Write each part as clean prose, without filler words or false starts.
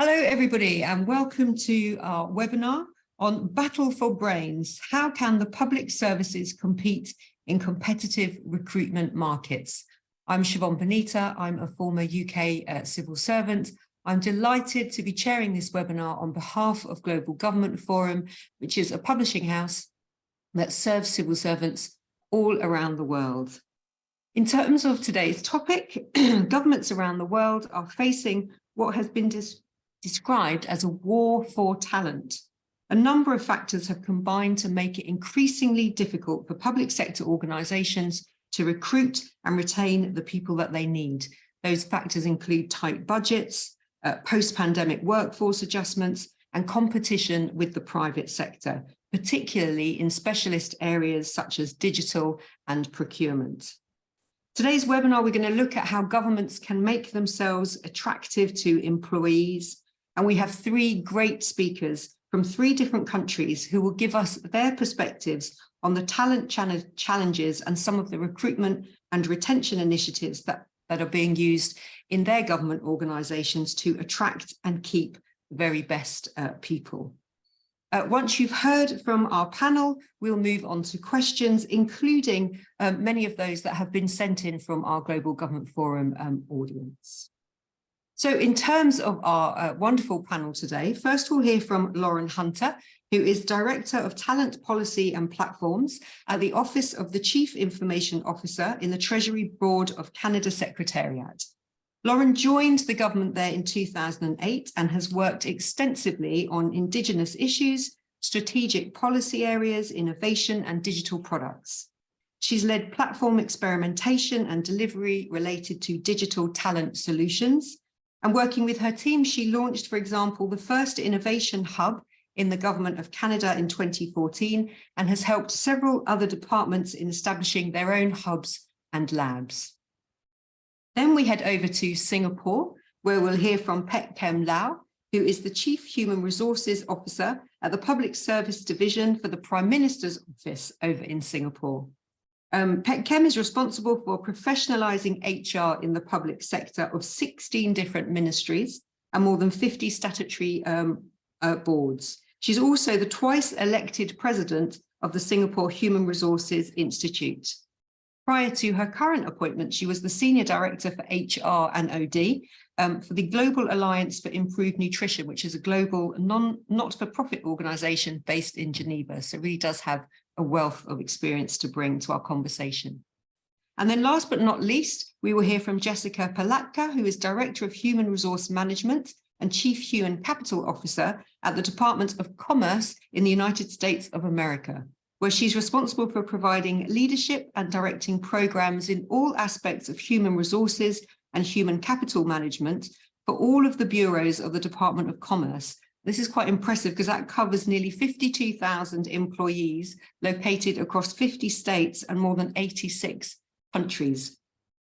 Hello, everybody, and welcome to our webinar on Battle for Brains. How can the public services compete in competitive recruitment markets? I'm Siobhan Benita. I'm a former UK civil servant. I'm delighted to be chairing this webinar on behalf of Global Government Forum, which is a publishing house that serves civil servants all around the world. In terms of today's topic, governments around the world are facing what has been described as a war for talent. A number of factors have combined to make it increasingly difficult for public sector organisations to recruit and retain the people that they need. Those factors include tight budgets, post-pandemic workforce adjustments, and competition with the private sector, particularly in specialist areas such as digital and procurement. Today's webinar, we're going to look at how governments can make themselves attractive to employees. And we have three great speakers from three different countries who will give us their perspectives on the talent challenges and some of the recruitment and retention initiatives that are being used in their government organisations to attract and keep the very best people. Once you've heard from our panel, we'll move on to questions, including many of those that have been sent in from our Global Government Forum audience. So in terms of our wonderful panel today, first we'll hear from Lauren Hunter, who is Director of Talent Policy and Platforms at the Office of the Chief Information Officer in the Treasury Board of Canada Secretariat. Lauren joined the government there in 2008 and has worked extensively on Indigenous issues, strategic policy areas, innovation and digital products. She's led platform experimentation and delivery related to digital talent solutions. And working with her team, she launched, for example, the first innovation hub in the Government of Canada in 2014 and has helped several other departments in establishing their own hubs and labs. Then we head over to Singapore, where we'll hear from Pek Kem Lau, who is the Chief Human Resources Officer at the Public Service Division for the Prime Minister's Office over in Singapore. Pek Kem is responsible for professionalising HR in the public sector of 16 different ministries and more than 50 statutory boards. She's also the twice elected president of the Singapore Human Resources Institute. Prior to her current appointment, she was the Senior Director for HR and OD for the Global Alliance for Improved Nutrition, which is a global not-for-profit organisation based in Geneva. So really does have a wealth of experience to bring to our conversation. And then last but not least, we will hear from Jessica Palatka, who is Director of Human Resource Management and Chief Human Capital Officer at the Department of Commerce in the United States of America, where she's responsible for providing leadership and directing programs in all aspects of human resources and human capital management for all of the bureaus of the Department of Commerce. This is quite impressive because that covers nearly 52,000 employees located across 50 states and more than 86 countries.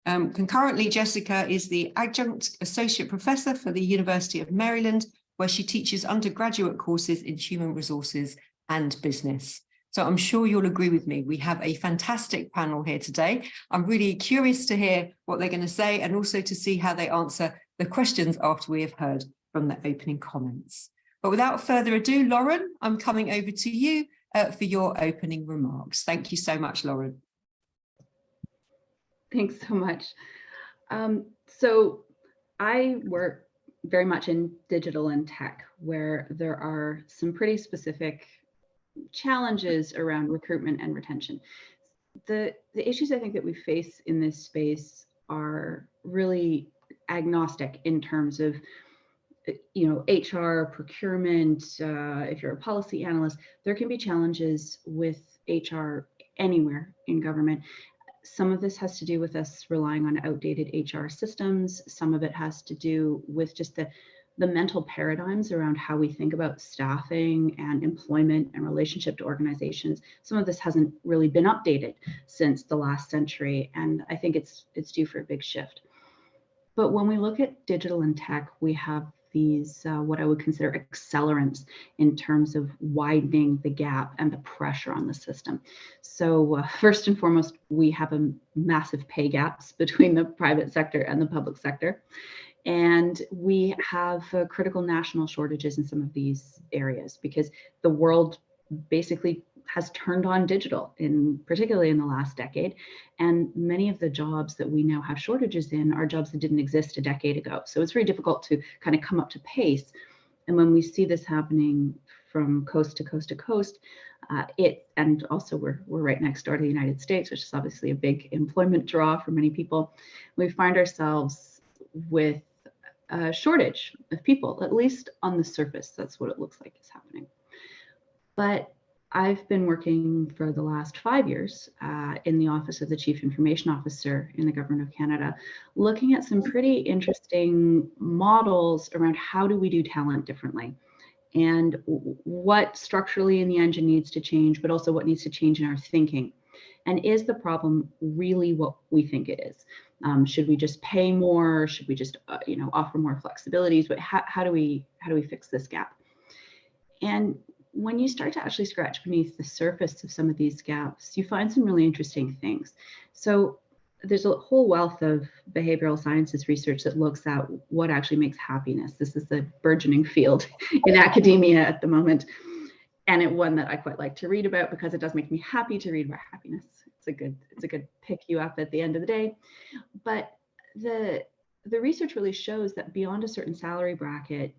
Concurrently, Jessica is the Adjunct Associate Professor for the University of Maryland, where she teaches undergraduate courses in human resources and business. So I'm sure you'll agree with me. We have a fantastic panel here today. I'm really curious to hear what they're going to say and also to see how they answer the questions after we have heard from the opening comments. But without further ado, Lauren, I'm coming over to you for your opening remarks. Thank you so much, Lauren. Thanks so much. So I work very much in digital and tech, where there are some pretty specific challenges around recruitment and retention. The issues I think that we face in this space are really agnostic in terms of HR, procurement, if you're a policy analyst, there can be challenges with HR anywhere in government. Some of this has to do with us relying on outdated HR systems. Some of it has to do with just the mental paradigms around how we think about staffing and employment and relationship to organizations. Some of this hasn't really been updated since the last century, and I think it's due for a big shift. But when we look at digital and tech, we have these what I would consider accelerants in terms of widening the gap and the pressure on the system. So first and foremost, we have a massive pay gaps between the private sector and the public sector. And we have critical national shortages in some of these areas because the world basically has turned on digital, particularly in the last decade. And many of the jobs that we now have shortages in are jobs that didn't exist a decade ago. So it's very difficult to kind of come up to pace. And when we see this happening from coast to coast to coast, and also we're right next door to the United States, which is obviously a big employment draw for many people. We find ourselves with a shortage of people, at least on the surface. That's what it looks like is happening. But I've been working for the last 5 years in the Office of the Chief Information Officer in the Government of Canada, looking at some pretty interesting models around how do we do talent differently and what structurally in the engine needs to change, but also what needs to change in our thinking. And is the problem really what we think it is? Should we just pay more? Should we just, offer more flexibilities? But how do we fix this gap? And when you start to actually scratch beneath the surface of some of these gaps, you find some really interesting things. So there's a whole wealth of behavioral sciences research that looks at what actually makes happiness. This is the burgeoning field in academia at the moment. And it's one that I quite like to read about because it does make me happy to read about happiness. It's a good pick you up at the end of the day. But the research really shows that beyond a certain salary bracket,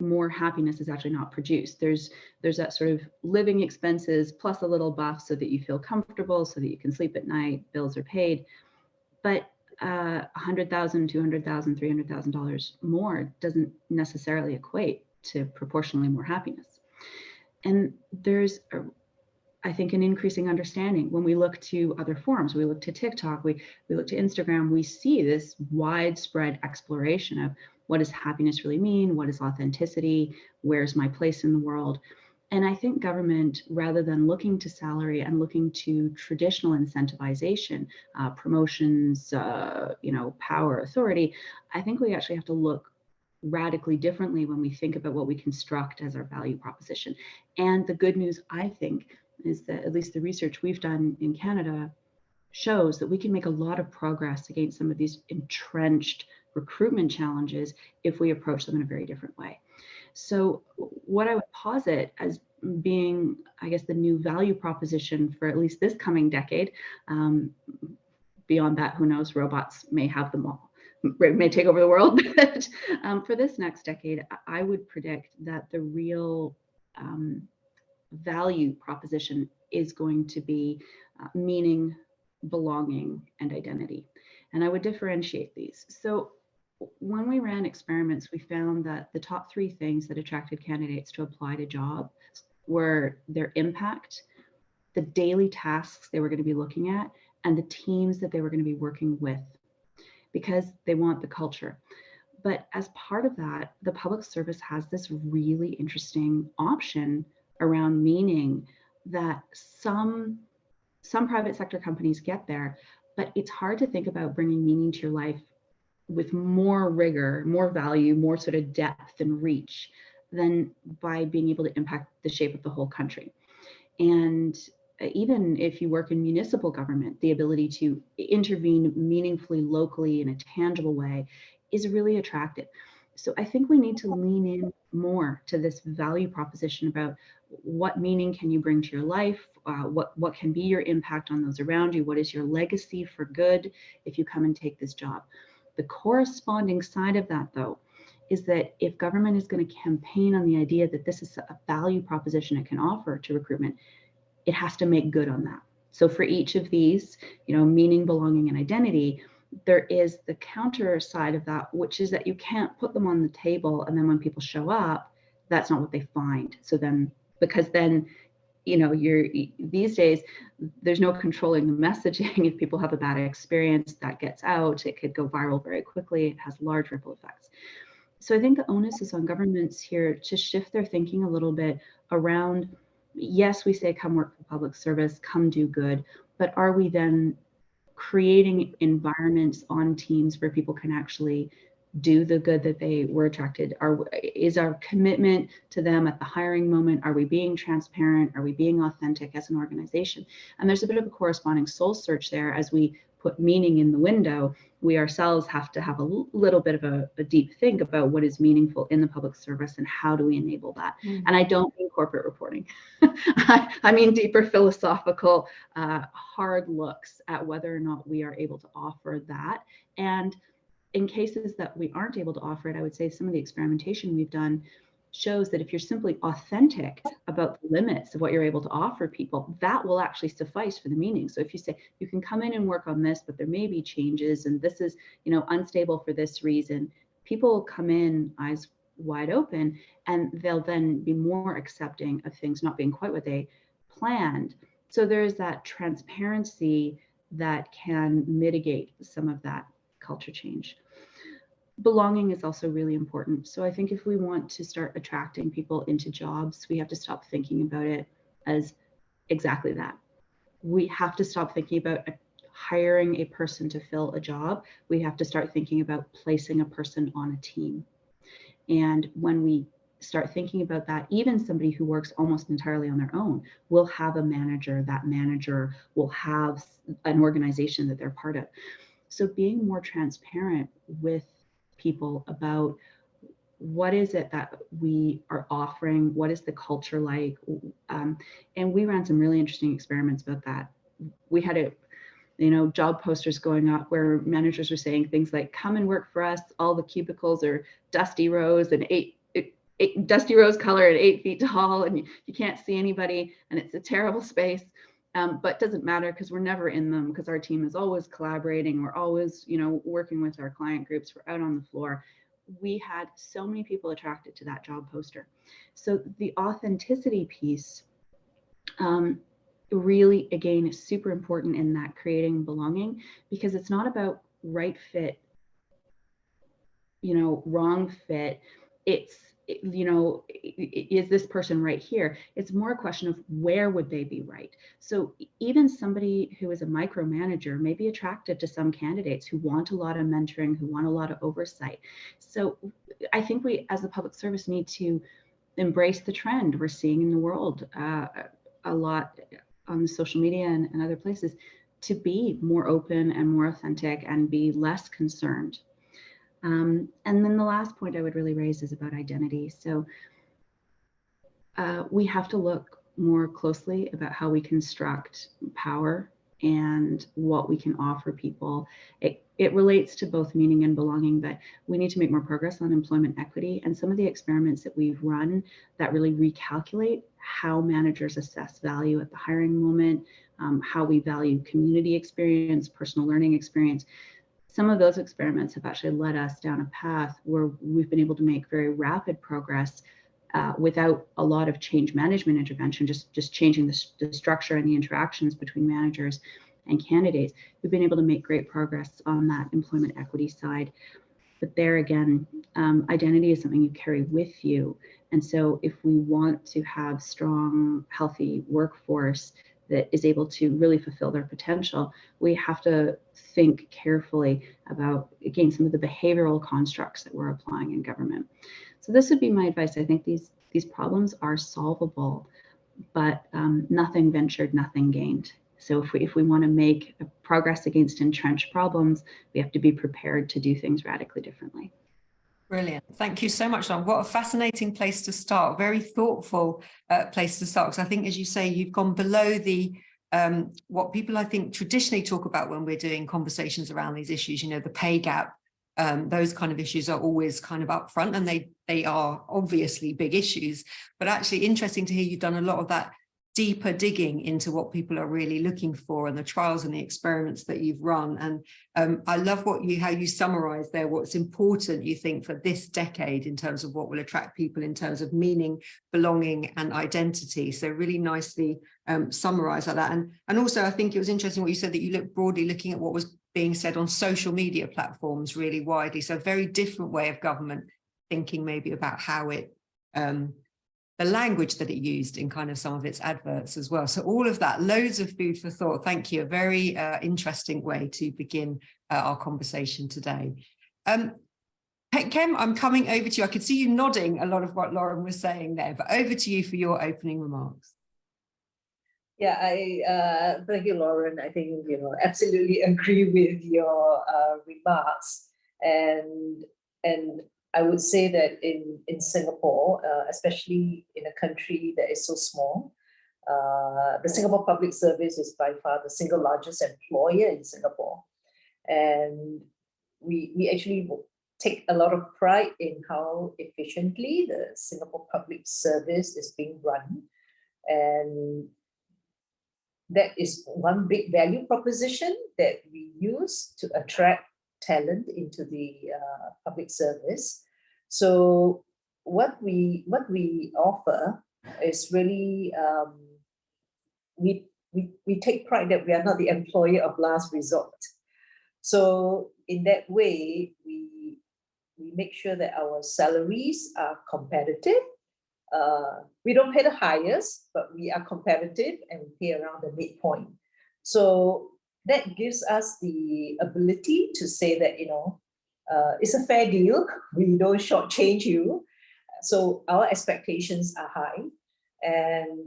more happiness is actually not produced. There's that sort of living expenses plus a little buff so that you feel comfortable, so that you can sleep at night, bills are paid. But $100,000, $200,000, $300,000 more doesn't necessarily equate to proportionally more happiness. And there's, I think, an increasing understanding when we look to other forums. We look to TikTok, we look to Instagram, we see this widespread exploration of what does happiness really mean? What is authenticity? Where's my place in the world? And I think government, rather than looking to salary and looking to traditional incentivization, promotions, power, authority, I think we actually have to look radically differently when we think about what we construct as our value proposition. And the good news, I think, is that at least the research we've done in Canada shows that we can make a lot of progress against some of these entrenched recruitment challenges if we approach them in a very different way. So what I would posit as being, I guess, the new value proposition for at least this coming decade, beyond that, who knows, robots may have them all, may take over the world. But for this next decade, I would predict that the real value proposition is going to be meaning, belonging, and identity. And I would differentiate these. So when we ran experiments, we found that the top 3 things that attracted candidates to apply to jobs were their impact, the daily tasks they were going to be looking at, and the teams that they were going to be working with, because they want the culture. But as part of that, the public service has this really interesting option around meaning that some private sector companies get there, but it's hard to think about bringing meaning to your life with more rigor, more value, more sort of depth and reach than by being able to impact the shape of the whole country. And even if you work in municipal government, the ability to intervene meaningfully locally in a tangible way is really attractive. So I think we need to lean in more to this value proposition about what meaning can you bring to your life, what can be your impact on those around you, what is your legacy for good if you come and take this job. The corresponding side of that, though, is that if government is going to campaign on the idea that this is a value proposition it can offer to recruitment, it has to make good on that. So for each of these, meaning, belonging, and identity, there is the counter side of that, which is that you can't put them on the table, and then when people show up, that's not what they find. So then, because then, these days, there's no controlling the messaging. If people have a bad experience, that gets out. It could go viral very quickly. It has large ripple effects. So I think the onus is on governments here to shift their thinking a little bit around, yes, we say come work for public service, come do good, but are we then creating environments on teams where people can actually do the good that they were attracted? Is our commitment to them at the hiring moment, are we being transparent? Are we being authentic as an organization? And there's a bit of a corresponding soul search there as we put meaning in the window, we ourselves have to have a little bit of a deep think about what is meaningful in the public service and how do we enable that. And I don't mean corporate reporting. I mean deeper philosophical, hard looks at whether or not we are able to offer that. And in cases that we aren't able to offer it, I would say some of the experimentation we've done shows that if you're simply authentic about the limits of what you're able to offer people, that will actually suffice for the meaning. So if you say you can come in and work on this, but there may be changes and this is, unstable for this reason, people will come in eyes wide open and they'll then be more accepting of things not being quite what they planned. So there's that transparency that can mitigate some of that culture change. Belonging is also really important. So I think if we want to start attracting people into jobs, we have to stop thinking about it as exactly that. We have to stop thinking about hiring a person to fill a job. We have to start thinking about placing a person on a team. And when we start thinking about that, even somebody who works almost entirely on their own will have a manager. That manager will have an organization that they're part of. So being more transparent with people about what is it that we are offering, what is the culture like, and we ran some really interesting experiments about that. We had job posters going up where managers were saying things like, come and work for us, all the cubicles are dusty rows and eight dusty rose color and 8 feet tall, and you can't see anybody, and it's a terrible space. But doesn't matter because we're never in them because our team is always collaborating. We're always, working with our client groups. We're out on the floor. We had so many people attracted to that job poster. So the authenticity piece really, again, is super important in that creating belonging, because it's not about right fit, wrong fit. It's, is this person right here? It's more a question of where would they be right? So even somebody who is a micromanager may be attracted to some candidates who want a lot of mentoring, who want a lot of oversight. So I think we, as a public service, need to embrace the trend we're seeing in the world a lot on social media and other places, to be more open and more authentic and be less concerned. And then the last point I would really raise is about identity. So we have to look more closely about how we construct power and what we can offer people. It relates to both meaning and belonging, but we need to make more progress on employment equity. And some of the experiments that we've run that really recalculate how managers assess value at the hiring moment, how we value community experience, personal learning experience. Some of those experiments have actually led us down a path where we've been able to make very rapid progress without a lot of change management intervention, just changing the structure and the interactions between managers and candidates. We've been able to make great progress on that employment equity side. But there again, identity is something you carry with you. And so if we want to have strong, healthy workforce that is able to really fulfill their potential, we have to think carefully about, again, some of the behavioral constructs that we're applying in government. So this would be my advice. I think these problems are solvable, but nothing ventured, nothing gained. So if we want to make progress against entrenched problems, we have to be prepared to do things radically differently. Brilliant. Thank you so much, Lauren. What a fascinating place to start. Very thoughtful place to start. Because I think, as you say, you've gone below the what people, I think, traditionally talk about when we're doing conversations around these issues. The pay gap, those kind of issues are always kind of up front, and they are obviously big issues. But actually interesting to hear you've done a lot of that deeper digging into what people are really looking for and the trials and the experiments that you've run. And I love how you summarize there what's important, you think, for this decade in terms of what will attract people in terms of meaning, belonging and identity. So really nicely summarized like that. And also I think it was interesting what you said, that you look broadly looking at what was being said on social media platforms really widely. So a very different way of government thinking maybe about how it the language that it used in kind of some of its adverts as well. So all of that, loads of food for thought. Thank you. A very interesting way to begin our conversation today. Kem, I'm coming over to you. I could see you nodding a lot of what Lauren was saying there, but over to you for your opening remarks. Yeah, thank you, Lauren. I think, absolutely agree with your remarks. And I would say that in Singapore, especially in a country that is so small, the Singapore Public Service is by far the single largest employer in Singapore. And we actually take a lot of pride in how efficiently the Singapore Public Service is being run. And that is one big value proposition that we use to attract talent into the public service. So what we offer is really we take pride that we are not the employer of last resort. So in that way, we make sure that our salaries are competitive. We don't pay the highest, but we are competitive and we pay around the midpoint. So that gives us the ability to say that, it's a fair deal. We don't shortchange you. So our expectations are high. And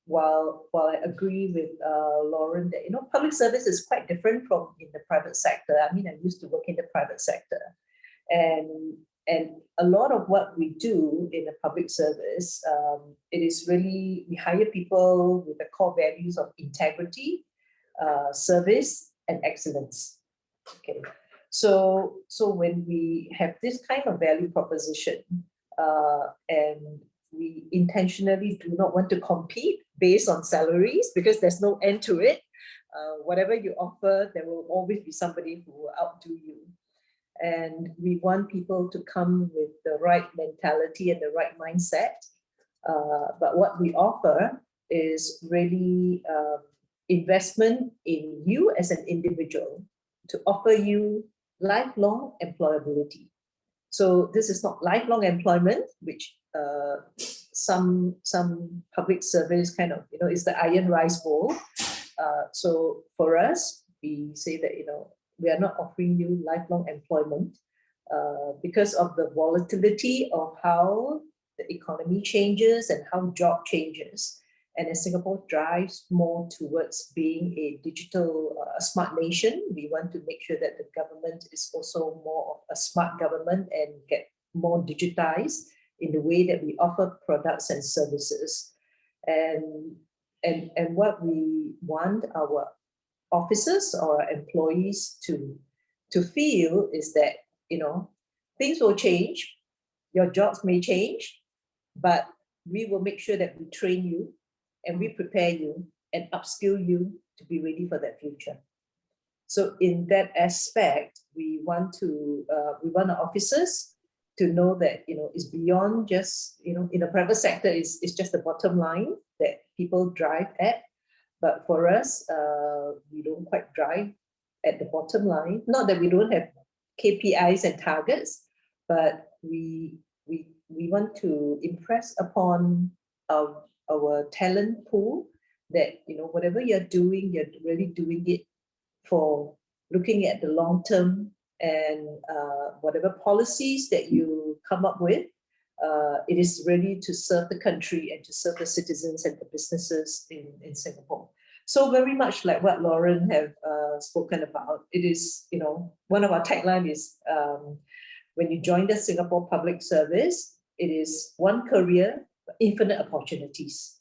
while I agree with Lauren that, public service is quite different from in the private sector. I mean, I used to work in the private sector. And a lot of what we do in the public service, it is really, we hire people with the core values of integrity, service, and excellence. Okay, so when we have this kind of value proposition, and we intentionally do not want to compete based on salaries because there's no end to it. Whatever you offer, there will always be somebody who will outdo you. And we want people to come with the right mentality and the right mindset. But what we offer is really investment in you as an individual to offer you lifelong employability. So this is not lifelong employment, which some public service kind of, is the iron rice bowl. So for us, we say that, we are not offering you lifelong employment because of the volatility of how the economy changes and how job changes. And as Singapore drives more towards being a digital smart nation, we want to make sure that the government is also more of a smart government and get more digitized in the way that we offer products and services. And what we want our officers or employees to feel is that, things will change, your jobs may change, but we will make sure that we train you and we prepare you and upskill you to be ready for that future. So in that aspect, we want our officers to know that, it's beyond just, in the private sector, it's just the bottom line that people drive at. But for us, we don't quite drive at the bottom line. Not that we don't have KPIs and targets, but we want to impress upon our talent pool that, whatever you're doing, you're really doing it for looking at the long term, and whatever policies that you come up with, it is ready to serve the country and to serve the citizens and the businesses in Singapore. So very much like what Lauren have spoken about, it is, one of our tagline is, when you join the Singapore Public Service, it is one career, infinite opportunities.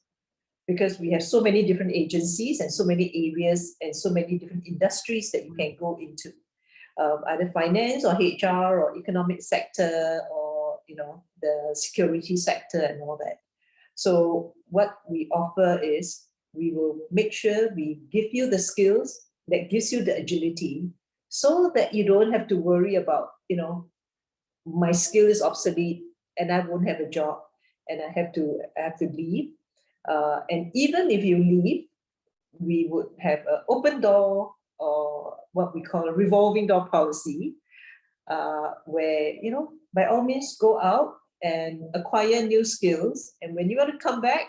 Because we have so many different agencies and so many areas and so many different industries that you can go into, either finance or HR or economic sector or, the security sector and all that. So what we offer is we will make sure we give you the skills that gives you the agility so that you don't have to worry about, my skill is obsolete and I won't have a job and I have to leave. And even if you leave, we would have an open door or what we call a revolving door policy, where, by all means go out and acquire new skills. And when you want to come back,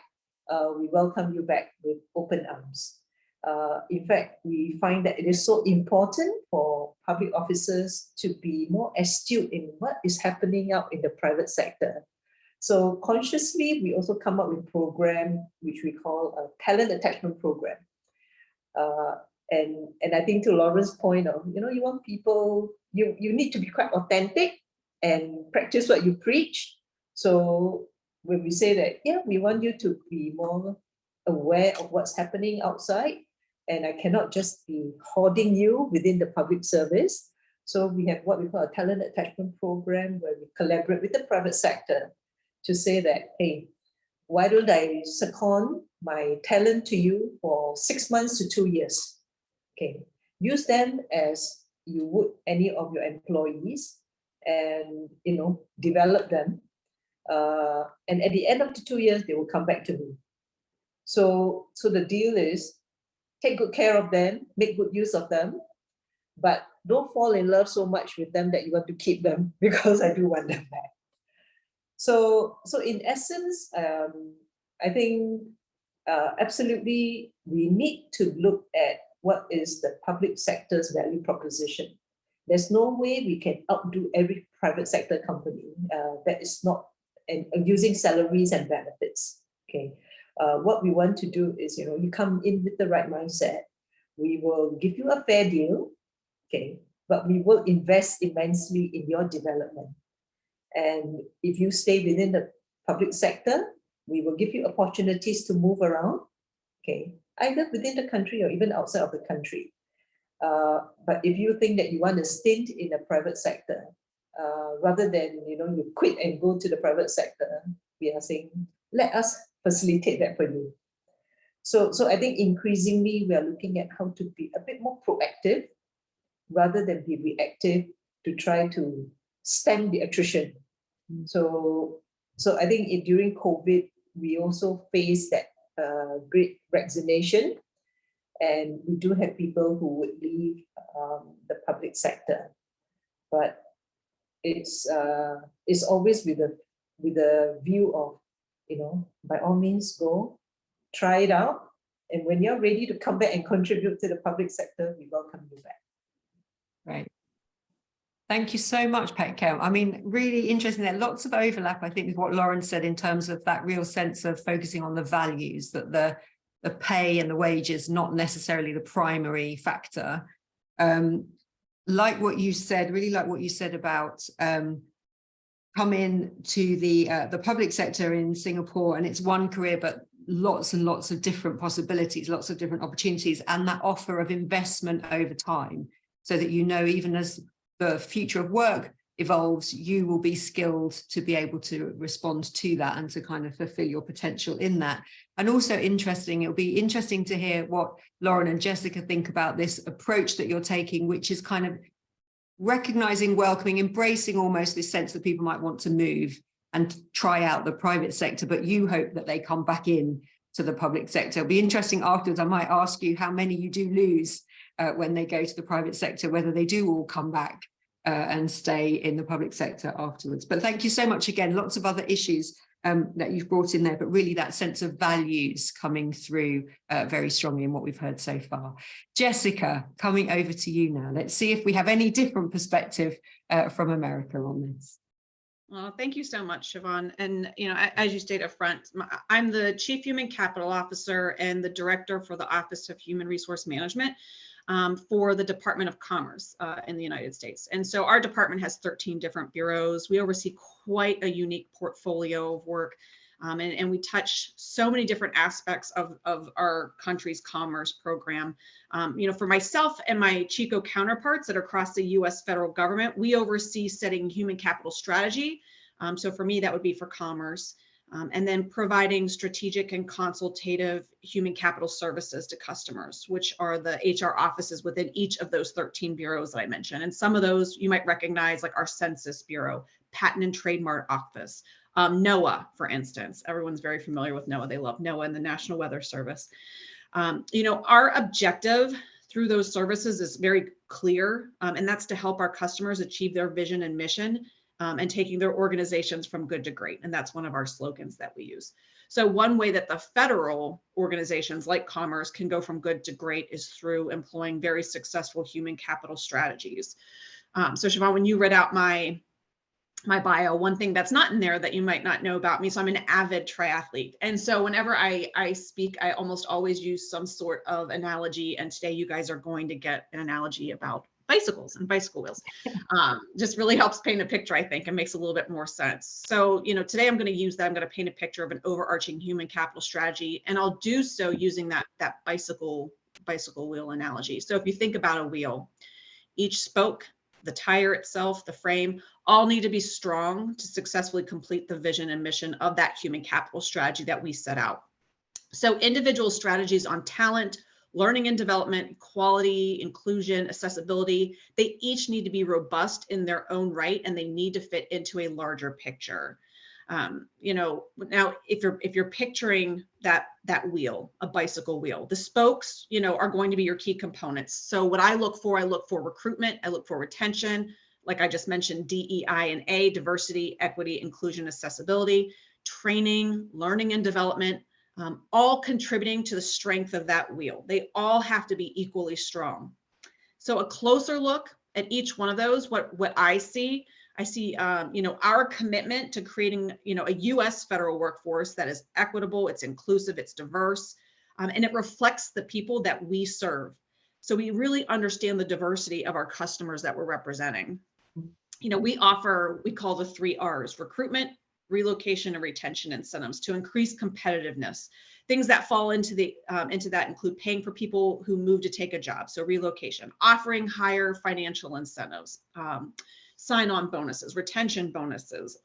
we welcome you back with open arms. In fact, we find that it is so important for public officers to be more astute in what is happening out in the private sector. So consciously, we also come up with a program which we call a talent attachment program. And I think to Lauren's point of, you want people, you need to be quite authentic and practice what you preach. So when we say that, yeah, we want you to be more aware of what's happening outside, and I cannot just be hoarding you within the public service. So we have what we call a talent attachment program where we collaborate with the private sector to say that, hey, why don't I second my talent to you for 6 months to 2 years? Okay, use them as you would any of your employees, and develop them. And at the end of the 2 years, they will come back to me. So the deal is take good care of them, make good use of them, but don't fall in love so much with them that you want to keep them, because I do want them back. So in essence, I think absolutely we need to look at what is the public sector's value proposition. There's no way we can outdo every private sector company that is not using salaries and benefits. Okay, what we want to do is, you come in with the right mindset. We will give you a fair deal, okay, but we will invest immensely in your development. And if you stay within the public sector, we will give you opportunities to move around, okay, either within the country or even outside of the country. But if you think that you want a stint in the private sector, rather than you quit and go to the private sector, we are saying, let us facilitate that for you. So I think increasingly we are looking at how to be a bit more proactive rather than be reactive to try to stem the attrition. So I think during COVID, we also faced that great resignation, and we do have people who would leave the public sector, but it's always with a view of, by all means go, try it out, and when you're ready to come back and contribute to the public sector, we welcome you back. Right. Thank you so much, Petcam. I mean, really interesting. There lots of overlap, I think, with what Lauren said in terms of that real sense of focusing on the values, that the pay and the wages, not necessarily the primary factor. Like what you said, really like what you said about come in to the public sector in Singapore, and it's one career, but lots and lots of different possibilities, lots of different opportunities, and that offer of investment over time, so that even as the future of work evolves, you will be skilled to be able to respond to that and to kind of fulfill your potential in that. And also it'll be interesting to hear what Lauren and Jessica think about this approach that you're taking, which is kind of recognizing, welcoming, embracing almost this sense that people might want to move and try out the private sector, but you hope that they come back in to the public sector. It'll be interesting afterwards. I might ask you how many you do lose when they go to the private sector, whether they do all come back and stay in the public sector afterwards. But thank you so much again. Lots of other issues that you've brought in there, but really that sense of values coming through very strongly in what we've heard so far. Jessica, coming over to you now. Let's see if we have any different perspective from America on this. Well, thank you so much, Siobhan. And, as you stated up front, I'm the Chief Human Capital Officer and the Director for the Office of Human Resource Management for the Department of Commerce in the United States. And so our department has 13 different bureaus. We oversee quite a unique portfolio of work. And we touch so many different aspects of our country's commerce program. For myself and my Chico counterparts that are across the US federal government, we oversee setting human capital strategy. So for me, that would be for commerce. And then providing strategic and consultative human capital services to customers, which are the HR offices within each of those 13 bureaus that I mentioned. And some of those you might recognize, like our Census Bureau, Patent and Trademark Office, NOAA, for instance. Everyone's very familiar with NOAA. They love NOAA and the National Weather Service. Our objective through those services is very clear, and that's to help our customers achieve their vision and mission, and taking their organizations from good to great. And that's one of our slogans that we use. So one way that the federal organizations like Commerce can go from good to great is through employing very successful human capital strategies. So Siobhan, when you read out my my bio, one thing that's not in there that you might not know about me. So I'm an avid triathlete. And so whenever I speak, I almost always use some sort of analogy. And today you guys are going to get an analogy about bicycles and bicycle wheels. Just really helps paint a picture, I think, and makes a little bit more sense. So, today I'm going to use that. I'm going to paint a picture of an overarching human capital strategy, and I'll do so using that bicycle wheel analogy. So if you think about a wheel, each spoke, the tire itself, the frame, all need to be strong to successfully complete the vision and mission of that human capital strategy that we set out. So individual strategies on talent, learning and development, quality, inclusion, accessibility, they each need to be robust in their own right, and they need to fit into a larger picture. Now if you're picturing that wheel, a bicycle wheel, the spokes, are going to be your key components. So what I look for recruitment, I look for retention, like I just mentioned, DEI and A, diversity, equity, inclusion, accessibility, training, learning and development, all contributing to the strength of that wheel. They all have to be equally strong. So a closer look at each one of those, what I see, our commitment to creating, a U.S. federal workforce that is equitable, it's inclusive, it's diverse, and it reflects the people that we serve. So we really understand the diversity of our customers that we're representing. We call the 3 R's: recruitment, relocation, and retention incentives to increase competitiveness. Things that fall into that include paying for people who move to take a job, so relocation, offering higher financial incentives, sign-on bonuses, retention bonuses,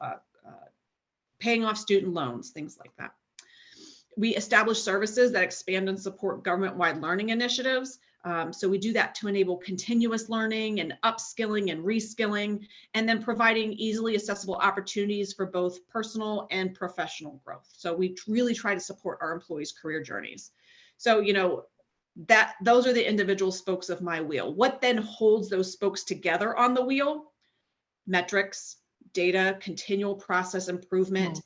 paying off student loans, things like that. We establish services that expand and support government-wide learning initiatives. So we do that to enable continuous learning and upskilling and reskilling, and then providing easily accessible opportunities for both personal and professional growth. So we really try to support our employees' career journeys. So, those are the individual spokes of my wheel. What then holds those spokes together on the wheel? Metrics, data, continual process improvement,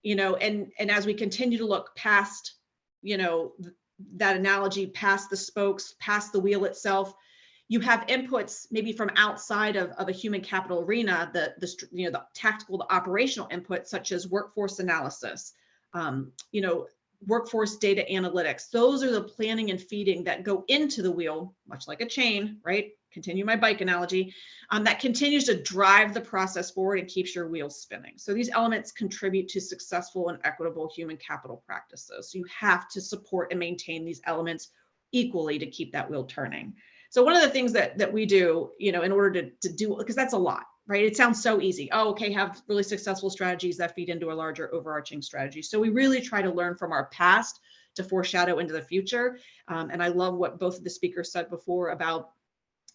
and as we continue to look past, that analogy, past the spokes, past the wheel itself, you have inputs maybe from outside of a human capital arena, the tactical, the operational inputs, such as workforce analysis, workforce data analytics. Those are the planning and feeding that go into the wheel, much like a chain, right? Continue my bike analogy, that continues to drive the process forward and keeps your wheels spinning. So these elements contribute to successful and equitable human capital practices. So you have to support and maintain these elements equally to keep that wheel turning. So one of the things that we do, in order to do, because that's a lot, right? It sounds so easy. Oh, okay, have really successful strategies that feed into a larger overarching strategy. So we really try to learn from our past to foreshadow into the future. And I love what both of the speakers said before about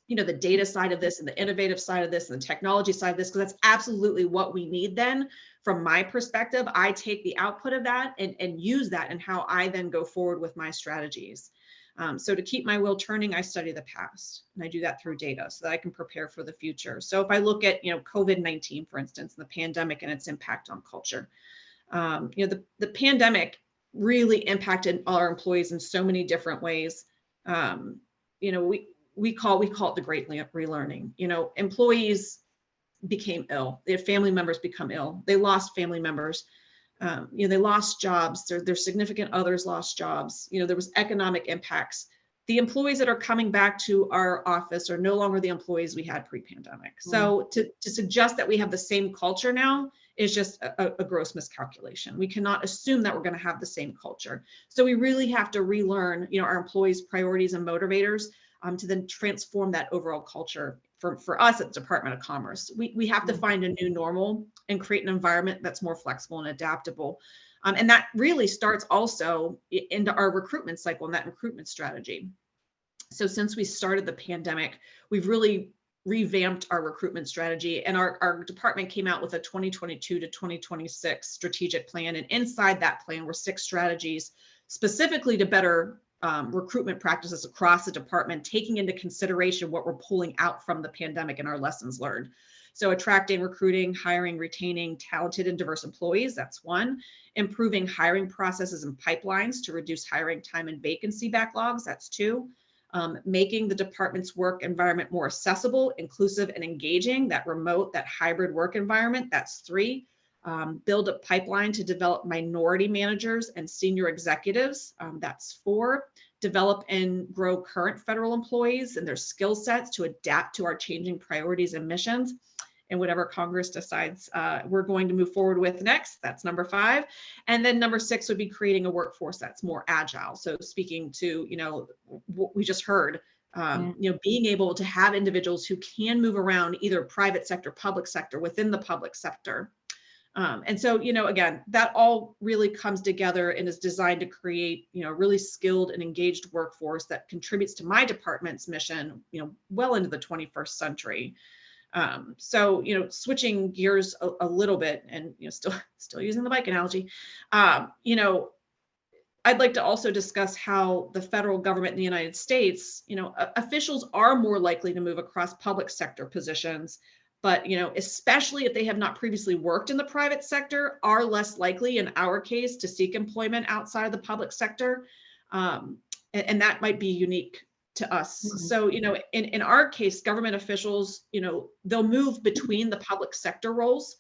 the data side of this and the innovative side of this and the technology side of this, because that's absolutely what we need then. From my perspective, I take the output of that and use that in how I then go forward with my strategies. So to keep my wheel turning, I study the past, and I do that through data so that I can prepare for the future. So if I look at, COVID-19, for instance, and the pandemic and its impact on culture, the pandemic really impacted our employees in so many different ways. We call it the great relearning. Employees became ill. Their family members become ill. They lost family members. They lost jobs. Their significant others lost jobs. There was economic impacts. The employees that are coming back to our office are no longer the employees we had pre-pandemic. So to suggest that we have the same culture now is just a gross miscalculation. We cannot assume that we're going to have the same culture. So we really have to relearn, our employees' priorities and motivators, to then transform that overall culture for us at the Department of Commerce. We have to find a new normal and create an environment that's more flexible and adaptable. And that really starts also into our recruitment cycle and that recruitment strategy. So since we started the pandemic, we've really revamped our recruitment strategy, and our department came out with a 2022 to 2026 strategic plan. And inside that plan were 6 strategies specifically to better recruitment practices across the department, taking into consideration what we're pulling out from the pandemic and our lessons learned. So attracting, recruiting, hiring, retaining talented and diverse employees, that's 1. Improving hiring processes and pipelines to reduce hiring time and vacancy backlogs, that's 2. making the department's work environment more accessible, inclusive, and engaging, that remote, that hybrid work environment, that's 3. Build a pipeline to develop minority managers and senior executives, that's 4. Develop and grow current federal employees and their skill sets to adapt to our changing priorities and missions, and whatever Congress decides we're going to move forward with next. That's number 5. And then number 6 would be creating a workforce that's more agile. So speaking to, what we just heard, being able to have individuals who can move around either private sector, public sector, within the public sector. And so, again, that all really comes together and is designed to create, a really skilled and engaged workforce that contributes to my department's mission, well into the 21st century. So, switching gears a little bit and, still using the bike analogy, I'd like to also discuss how the federal government in the United States, officials are more likely to move across public sector positions, but, especially if they have not previously worked in the private sector, are less likely in our case to seek employment outside of the public sector. And that might be unique to us. Mm-hmm. So, in our case, government officials, they'll move between the public sector roles,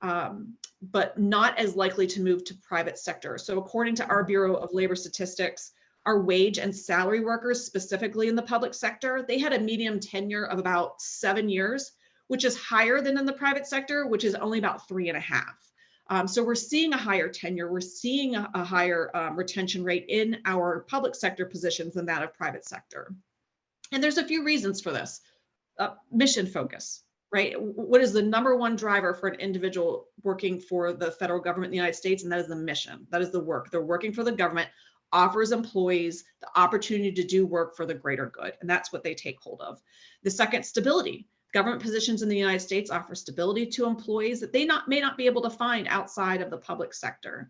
but not as likely to move to private sector. So according to our Bureau of Labor Statistics, our wage and salary workers, specifically in the public sector, they had a median tenure of about 7 years, which is higher than in the private sector, which is only about 3.5. So we're seeing a higher tenure, we're seeing a higher retention rate in our public sector positions than that of private sector. And there's a few reasons for this. Mission focus, right? What is the number one driver for an individual working for the federal government in the United States? And that is the mission, that is the work. They're working for the government, offers employees the opportunity to do work for the greater good. And that's what they take hold of. The second, stability. Government positions in the United States offer stability to employees that they may not be able to find outside of the public sector.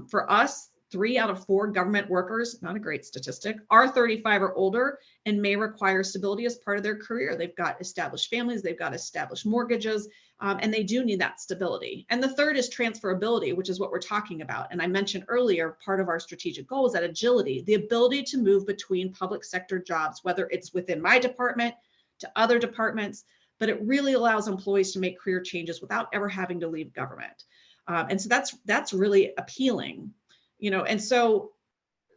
For us, 3 out of 4 government workers, not a great statistic, are 35 or older and may require stability as part of their career. They've got established families, they've got established mortgages, and they do need that stability. And the third is transferability, which is what we're talking about. And I mentioned earlier, part of our strategic goal is that agility, the ability to move between public sector jobs, whether it's within my department, to other departments, but it really allows employees to make career changes without ever having to leave government. And so that's really appealing, and so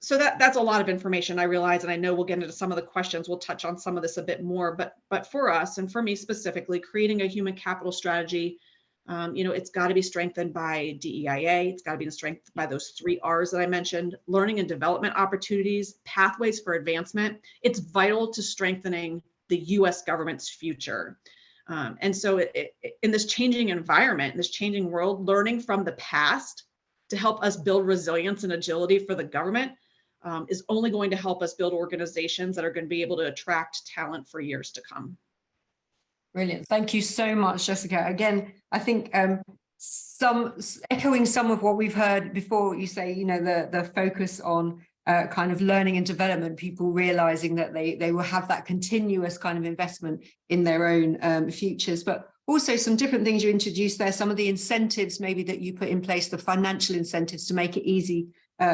that's a lot of information, I realize, and I know we'll get into some of the questions. We'll touch on some of this a bit more, but for us, and for me specifically, creating a human capital strategy, it's got to be strengthened by DEIA. It's got to be strengthened by those 3 R's that I mentioned: learning and development opportunities, pathways for advancement. It's vital to strengthening the U.S. government's future. And so in this changing environment, in this changing world, learning from the past to help us build resilience and agility for the government is only going to help us build organizations that are going to be able to attract talent for years to come. Brilliant. Thank you so much, Jessica. Again, I think echoing some of what we've heard before, you say, the focus on kind of learning and development, people realizing that they will have that continuous kind of investment in their own futures, but also some different things you introduced there, some of the incentives maybe that you put in place, the financial incentives to make it easy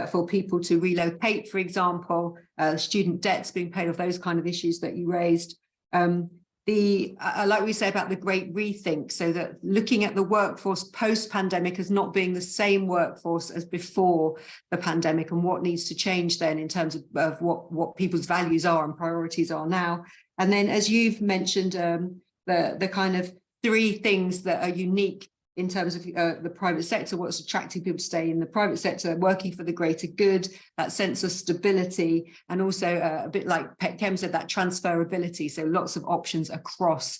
for people to relocate, for example, student debts being paid off, those kind of issues that you raised. Like we say about the great rethink, so that looking at the workforce post-pandemic as not being the same workforce as before the pandemic, and what needs to change then in terms of what people's values are and priorities are now. And then, as you've mentioned, the kind of 3 things that are unique in terms of the private sector, what's attracting people to stay in the private sector, working for the greater good, that sense of stability, and also a bit like Pet Chem said, that transferability, so lots of options across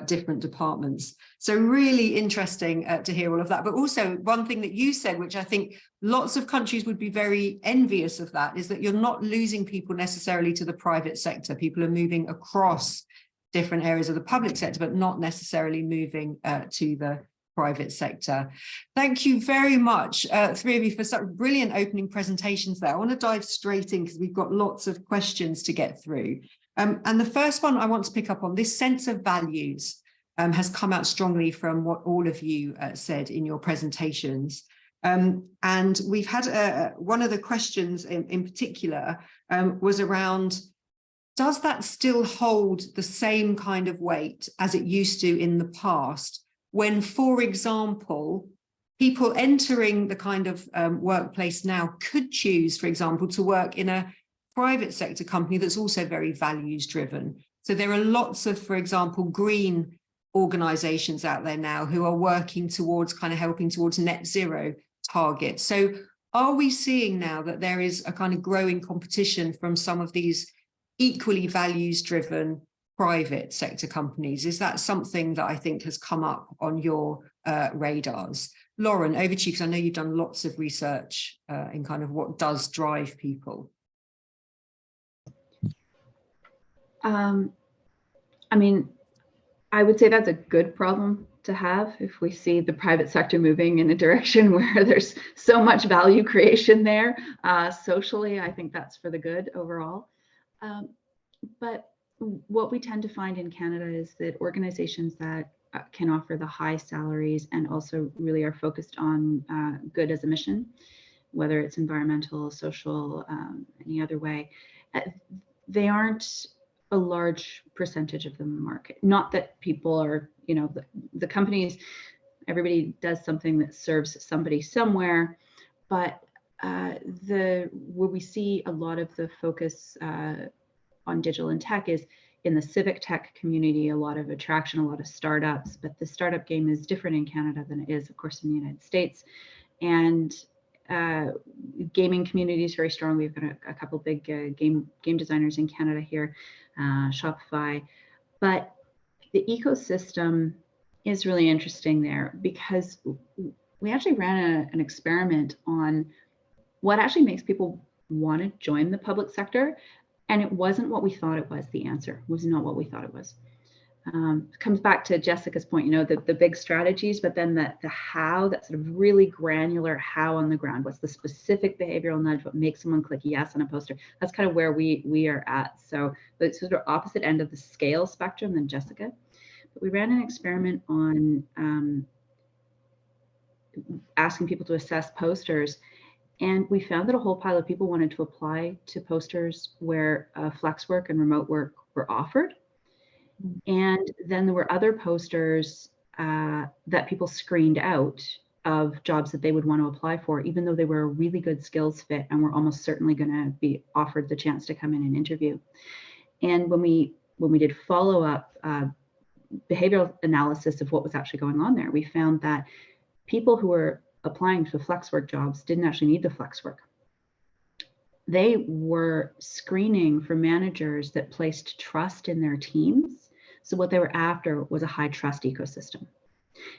different departments. So really interesting to hear all of that. But also one thing that you said, which I think lots of countries would be very envious of, that is that you're not losing people necessarily to the private sector. People are moving across different areas of the public sector, but not necessarily moving to the private sector. Thank you very much, 3 of you, for such brilliant opening presentations there. I want to dive straight in because we've got lots of questions to get through. And the first one I want to pick up on, this sense of values has come out strongly from what all of you said in your presentations. And we've had one of the questions in particular was around does that still hold the same kind of weight as it used to in the past when, for example, people entering the kind of workplace now could choose, for example, to work in a private sector company that's also very values driven? So there are lots of, for example, green organizations out there now who are working towards kind of helping towards net zero targets. So are we seeing now that there is a kind of growing competition from some of these equally values driven private sector companies? Is that something that I think has come up on your radars? Lauren, over to you, because I know you've done lots of research in kind of what does drive people. I mean, I would say that's a good problem to have if we see the private sector moving in a direction where there's so much value creation there. Socially, I think that's for the good overall. But what we tend to find in Canada is that organizations that can offer the high salaries and also really are focused on good as a mission, whether it's environmental, social, any other way, they aren't a large percentage of the market. Not that people are, you know, the companies, everybody does something that serves somebody somewhere, but where we see a lot of the focus on digital and tech is in the civic tech community, a lot of attraction, a lot of startups, but the startup game is different in Canada than it is, of course, in the United States. And gaming community is very strong. We've got a couple big game designers in Canada here, Shopify, but the ecosystem is really interesting there because we actually ran an experiment on what actually makes people want to join the public sector. And it wasn't what we thought it was. The answer was not what we thought it was. Comes back to Jessica's point, you know, the big strategies, but then the how, that sort of really granular how on the ground. What's the specific behavioral nudge? What makes someone click yes on a poster? That's kind of where we are at. So it's sort of opposite end of the scale spectrum than Jessica. But we ran an experiment on asking people to assess posters. And we found that a whole pile of people wanted to apply to posters where flex work and remote work were offered. And then there were other posters that people screened out of jobs that they would want to apply for, even though they were a really good skills fit and were almost certainly going to be offered the chance to come in and interview. And when we did follow-up behavioral analysis of what was actually going on there, we found that people who were applying to flex work jobs didn't actually need the flex work. They were screening for managers that placed trust in their teams. So what they were after was a high trust ecosystem.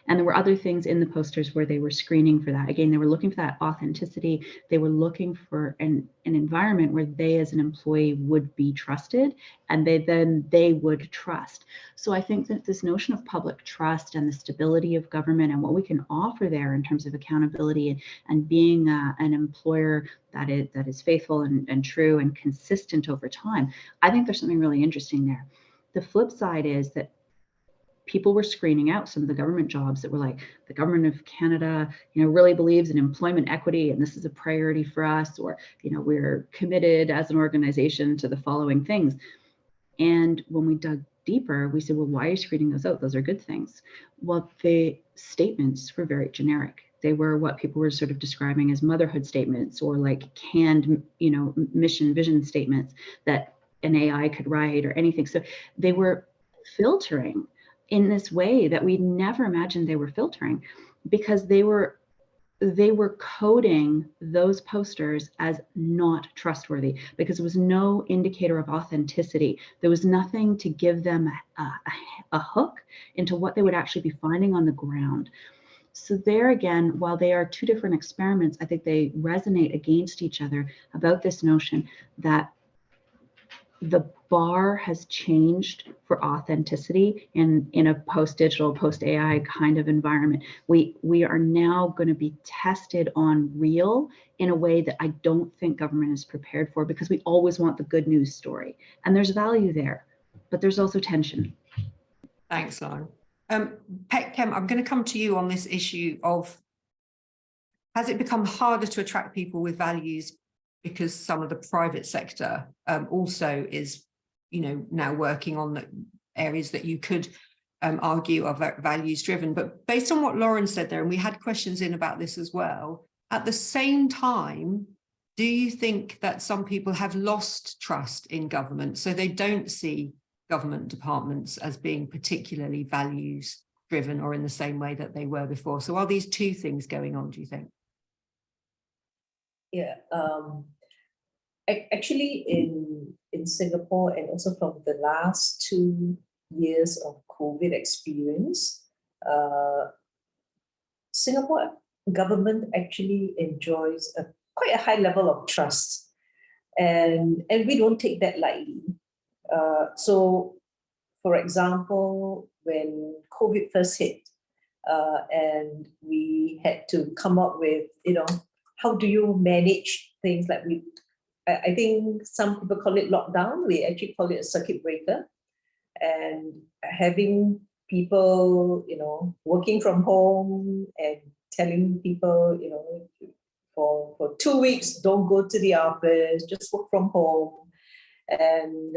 And there were other things in the posters where they were screening for that. Again, they were looking for that authenticity. They were looking for an environment where they as an employee would be trusted and they would trust. So I think that this notion of public trust and the stability of government and what we can offer there in terms of accountability and being an employer that is faithful and true and consistent over time, I think there's something really interesting there. The flip side is that people were screening out some of the government jobs that were like, the government of Canada, you know, really believes in employment equity and this is a priority for us, or, you know, we're committed as an organization to the following things. And when we dug deeper, we said, well, why are you screening those out? Those are good things. Well, the statements were very generic. They were what people were sort of describing as motherhood statements or like canned, you know, mission vision statements that an AI could write or anything. So they were filtering in this way that we never imagined they were filtering, because they were coding those posters as not trustworthy because there was no indicator of authenticity. There was nothing to give them a hook into what they would actually be finding on the ground. So there again, while they are two different experiments, I think they resonate against each other about this notion that the bar has changed for authenticity in a post-digital, post-AI kind of environment. We are now going to be tested on real in a way that I don't think government is prepared for, because we always want the good news story. And there's value there, but there's also tension. Thanks, Lauren. Kem, I'm going to come to you on this issue of, has it become harder to attract people with values because some of the private sector also is, now working on the areas that you could argue are values driven. But based on what Lauren said there, and we had questions in about this as well, at the same time, do you think that some people have lost trust in government, so they don't see government departments as being particularly values driven or in the same way that they were before? So are these two things going on, do you think? Yeah, actually in Singapore, and also from the last 2 years of COVID experience, Singapore government actually enjoys quite a high level of trust, and we don't take that lightly. So, for example, when COVID first hit, and we had to come up with, how do you manage things like I think some people call it lockdown. We actually call it a circuit breaker. And having people, working from home and telling people, for 2 weeks, don't go to the office, just work from home. And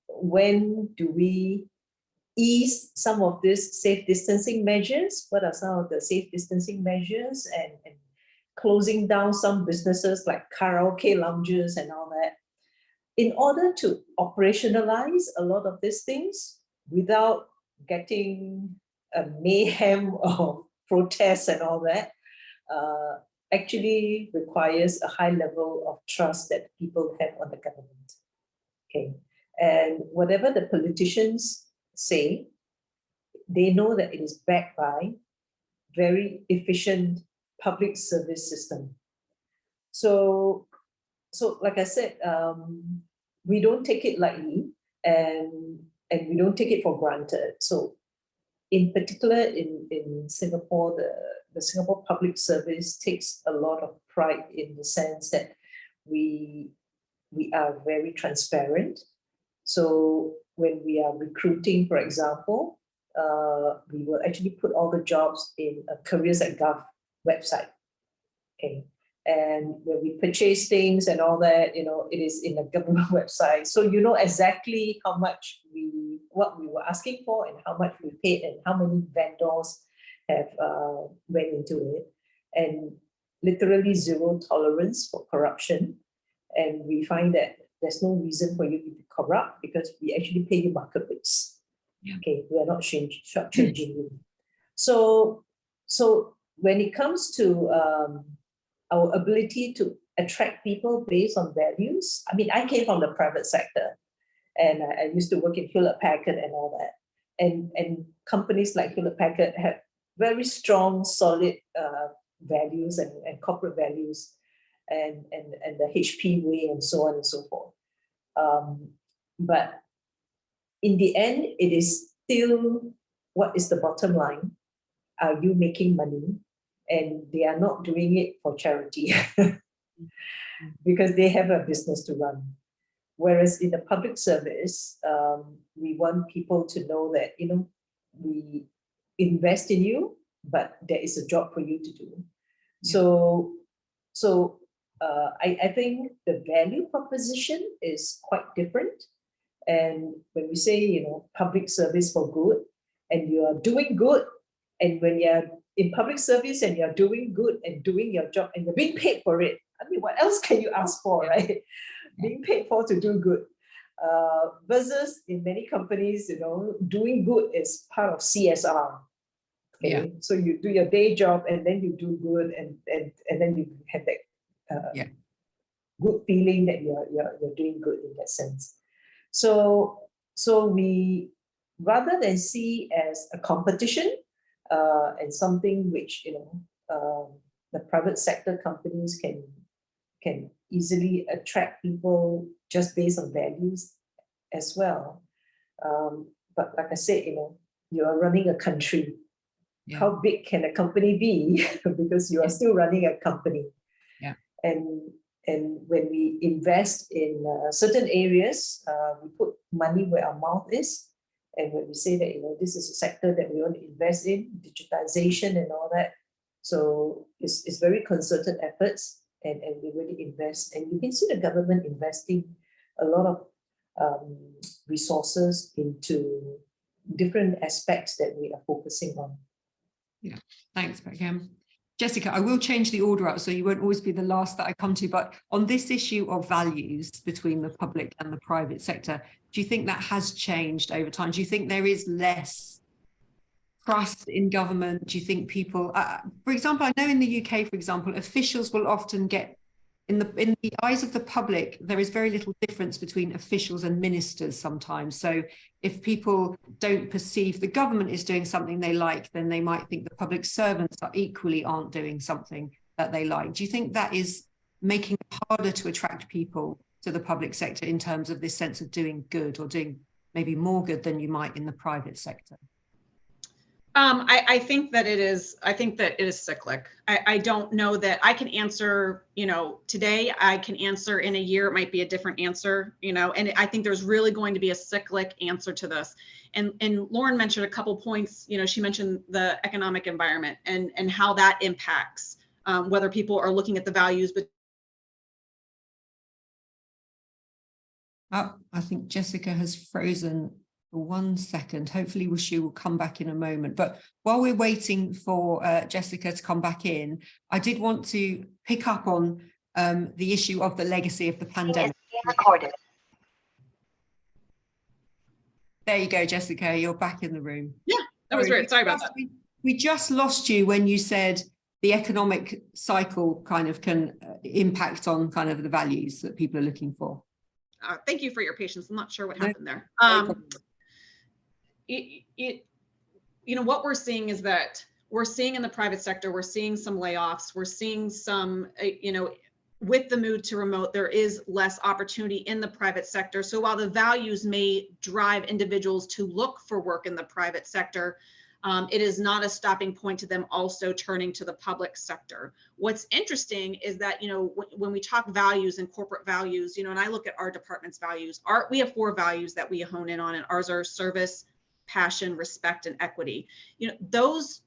when do we ease some of these safe distancing measures? What are some of the safe distancing measures? And closing down some businesses like karaoke lounges and all that, in order to operationalize a lot of these things without getting a mayhem of protests and all that, actually requires a high level of trust that people have on the government. Okay, and whatever the politicians say, they know that it is backed by very efficient public service system. So like I said, we don't take it lightly, and we don't take it for granted. So in particular in Singapore, the Singapore Public Service takes a lot of pride in the sense that we are very transparent. So when we are recruiting, for example, we will actually put all the jobs in a careers.gov website. Okay. And when we purchase things and all that, it is in a government website. So you know exactly how much what we were asking for and how much we paid and how many vendors have went into it. And literally zero tolerance for corruption. And we find that there's no reason for you to be corrupt because we actually pay you market rates. Yeah. Okay, we are not short-changing you. So when it comes to our ability to attract people based on values, I mean, I came from the private sector, and I used to work in Hewlett-Packard and all that. And companies like Hewlett-Packard have very strong, solid values and corporate values, and the HP way and so on and so forth. But in the end, it is still, what is the bottom line? Are you making money? And they are not doing it for charity because they have a business to run. Whereas in the public service, we want people to know that, we invest in you, but there is a job for you to do. Yeah. So I think the value proposition is quite different. And when we say, public service for good, and you are doing good, and when you're in public service and you're doing good and doing your job and you're being paid for it, I mean, what else can you ask for, right? Yeah. Being paid for to do good. Versus in many companies, doing good is part of CSR. Okay? Yeah. So you do your day job and then you do good, and then you have that good feeling that you're doing good in that sense. So we, rather than see as a competition, and something which the private sector companies can easily attract people just based on values as well. But like I said, you are running a country. Yeah. How big can a company be? Because you are still running a company. Yeah. And when we invest in certain areas, we put money where our mouth is. And when we say that, this is a sector that we want to invest in, digitization and all that. So it's very concerted efforts, and we really invest. And you can see the government investing a lot of resources into different aspects that we are focusing on. Yeah, thanks, Beckham. Jessica, I will change the order up so you won't always be the last that I come to, but on this issue of values between the public and the private sector, do you think that has changed over time? Do you think there is less trust in government? Do you think people, for example, I know in the UK, for example, officials will often get, in the eyes of the public, there is very little difference between officials and ministers sometimes. So if people don't perceive the government is doing something they like, then they might think the public servants aren't doing something that they like. Do you think that is making it harder to attract people to the public sector in terms of this sense of doing good, or doing maybe more good than you might in the private sector? I think that it is. I think that it is cyclic. I don't know that I can answer, today. I can answer in a year. It might be a different answer, and I think there's really going to be a cyclic answer to this. And Lauren mentioned a couple points. She mentioned the economic environment and how that impacts whether people are looking at the values. But I think Jessica has frozen for 1 second. Hopefully she will come back in a moment. But while we're waiting for Jessica to come back in, I did want to pick up on the issue of the legacy of the pandemic. Recorded. There you go, Jessica, you're back in the room. Yeah, that was weird. Sorry about that. We just lost you when you said the economic cycle kind of can impact on kind of the values that people are looking for. Thank you for your patience. I'm not sure what happened there. What we're seeing is that we're seeing in the private sector, we're seeing some layoffs, we're seeing some, with the move to remote, there is less opportunity in the private sector. So while the values may drive individuals to look for work in the private sector, it is not a stopping point to them also turning to the public sector. What's interesting is that, when we talk values and corporate values, and I look at our department's values, we have 4 values that we hone in on, and ours are service, passion, respect, and equity. Those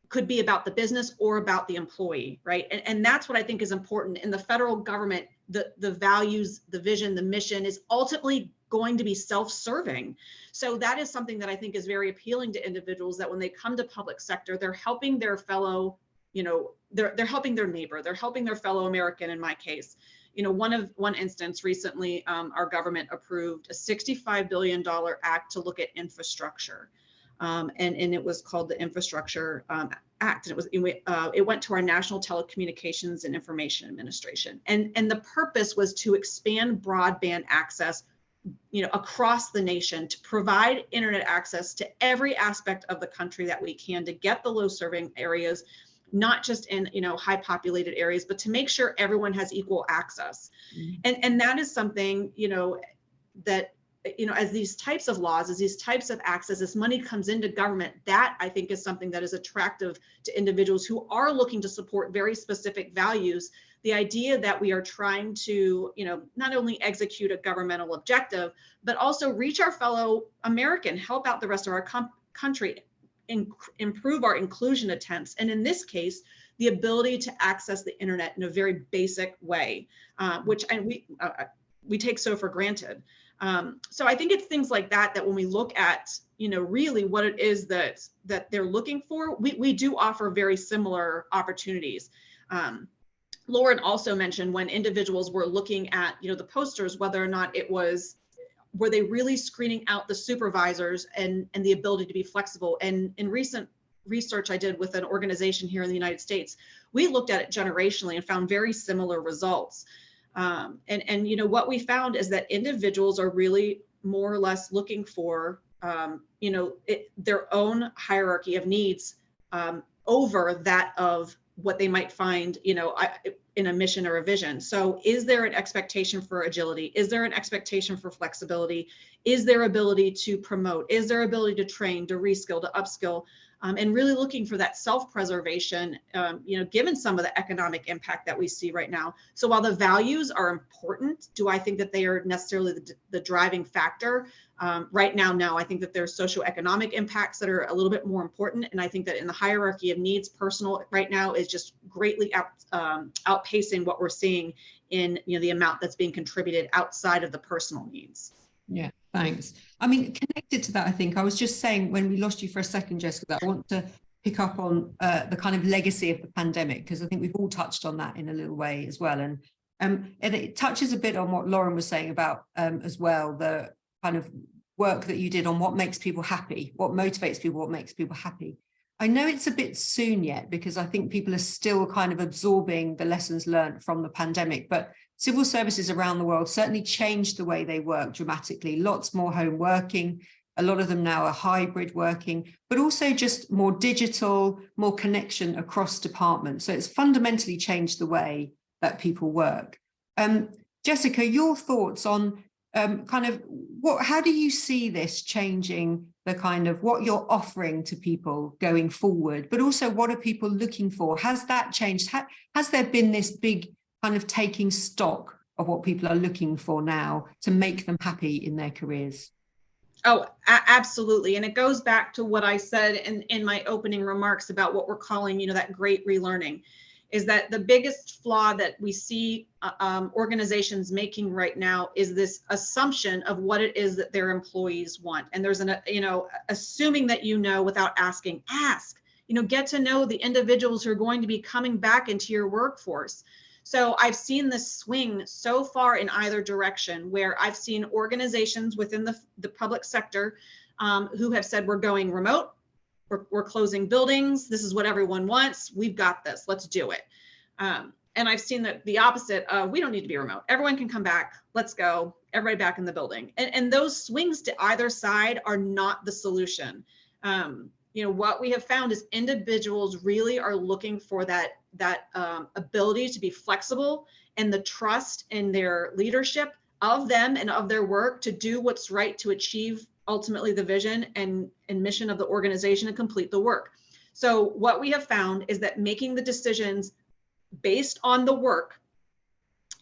could be about the business or about the employee, right? And that's what I think is important. In the federal government, the values, the vision, the mission is ultimately going to be self-serving. So that is something that I think is very appealing to individuals, that when they come to public sector, they're helping their fellow, they're helping their neighbor, they're helping their fellow American in my case. One instance recently, our government approved a $65 billion act to look at infrastructure. And it was called the Infrastructure Act. And it went to our National Telecommunications and Information Administration. And the purpose was to expand broadband access, across the nation, to provide internet access to every aspect of the country that we can, to get the low serving areas, not just in high populated areas, but to make sure everyone has equal access. And that is something that as these types of laws, as these types of access, as money comes into government, that I think is something that is attractive to individuals who are looking to support very specific values. The idea that we are trying to, not only execute a governmental objective, but also reach our fellow American, help out the rest of our country, improve our inclusion attempts. And in this case, the ability to access the internet in a very basic way, which we take so for granted. So I think it's things like that when we look at, really what it is that they're looking for, we do offer very similar opportunities. Lauren also mentioned when individuals were looking at, the posters, whether or not were they really screening out the supervisors and the ability to be flexible. And in recent research I did with an organization here in the United States, we looked at it generationally and found very similar results. And what we found is that individuals are really more or less looking for, their own hierarchy of needs over that of what they might find, in a mission or a vision. So is there an expectation for agility? Is there an expectation for flexibility? Is there ability to promote? Is there ability to train, to reskill, to upskill? And really looking for that self-preservation, given some of the economic impact that we see right now. So while the values are important, do I think that they are necessarily the driving factor? Right now, no. I think that there's socioeconomic impacts that are a little bit more important. And I think that in the hierarchy of needs, personal right now is just greatly outpacing what we're seeing in the amount that's being contributed outside of the personal needs. Yeah, thanks. I mean, connected to that, I think I was just saying when we lost you for a second, Jessica, that I want to pick up on the kind of legacy of the pandemic, because I think we've all touched on that in a little way as well. And it touches a bit on what Lauren was saying about as well, the kind of work that you did on what makes people happy, what motivates people, what makes people happy. I know it's a bit soon yet, because I think people are still kind of absorbing the lessons learned from the pandemic, but civil services around the world certainly changed the way they work dramatically. Lots more home working. A lot of them now are hybrid working, but also just more digital, more connection across departments. So it's fundamentally changed the way that people work. Jessica, your thoughts on kind of how do you see this changing the kind of what you're offering to people going forward, but also what are people looking for? Has that changed? Has there been this big kind of taking stock of what people are looking for now to make them happy in their careers? Oh, absolutely. And it goes back to what I said in my opening remarks about what we're calling, that great relearning, is that the biggest flaw that we see organizations making right now is this assumption of what it is that their employees want. And there's assuming that without asking, ask, get to know the individuals who are going to be coming back into your workforce. So I've seen this swing so far in either direction, where I've seen organizations within the public sector who have said, we're going remote, we're closing buildings, this is what everyone wants, we've got this, let's do it. And I've seen the opposite of, we don't need to be remote, everyone can come back, let's go, everybody back in the building. And those swings to either side are not the solution. What we have found is individuals really are looking for that ability to be flexible and the trust in their leadership of them and of their work to do what's right to achieve ultimately the vision and mission of the organization and complete the work. So what we have found is that making the decisions based on the work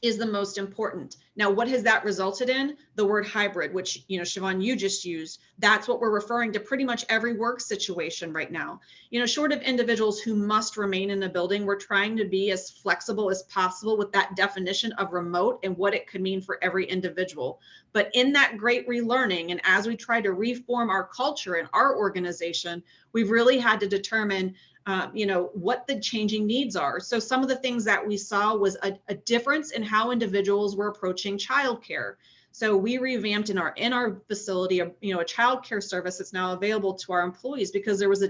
is the most important. Now, what has that resulted in? The word hybrid, which, Siobhan, you just used. That's what we're referring to pretty much every work situation right now. Short of individuals who must remain in a building, we're trying to be as flexible as possible with that definition of remote and what it could mean for every individual. But in that great relearning, and as we try to reform our culture in our organization, we've really had to determine what the changing needs are. So some of the things that we saw was a difference in how individuals were approaching childcare. So we revamped in our facility, a childcare service that's now available to our employees, because there was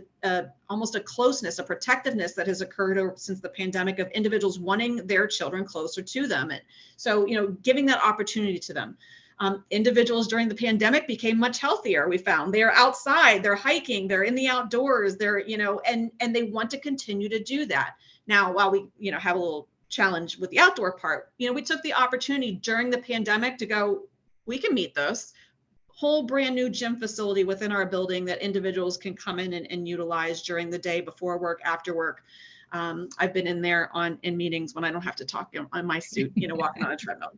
almost a closeness, a protectiveness that has occurred since the pandemic of individuals wanting their children closer to them. And so, giving that opportunity to them. Individuals during the pandemic became much healthier. We found they're outside, they're hiking, they're in the outdoors, they're, and they want to continue to do that. Now, while we, have a little challenge with the outdoor part, we took the opportunity during the pandemic to go, we can meet this whole brand new gym facility within our building that individuals can come in and utilize during the day, before work, after work. I've been in there in meetings when I don't have to talk on my suit, walking on a treadmill.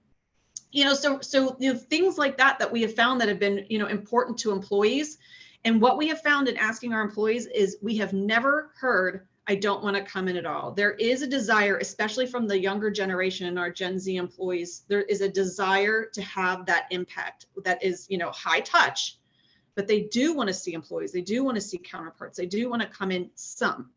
So things like that we have found that have been, important to employees. And what we have found in asking our employees is we have never heard, I don't want to come in at all. There is a desire, especially from the younger generation and our Gen Z employees, there is a desire to have that impact that is, high touch, but they do want to see employees. They do want to see counterparts. They do want to come in some.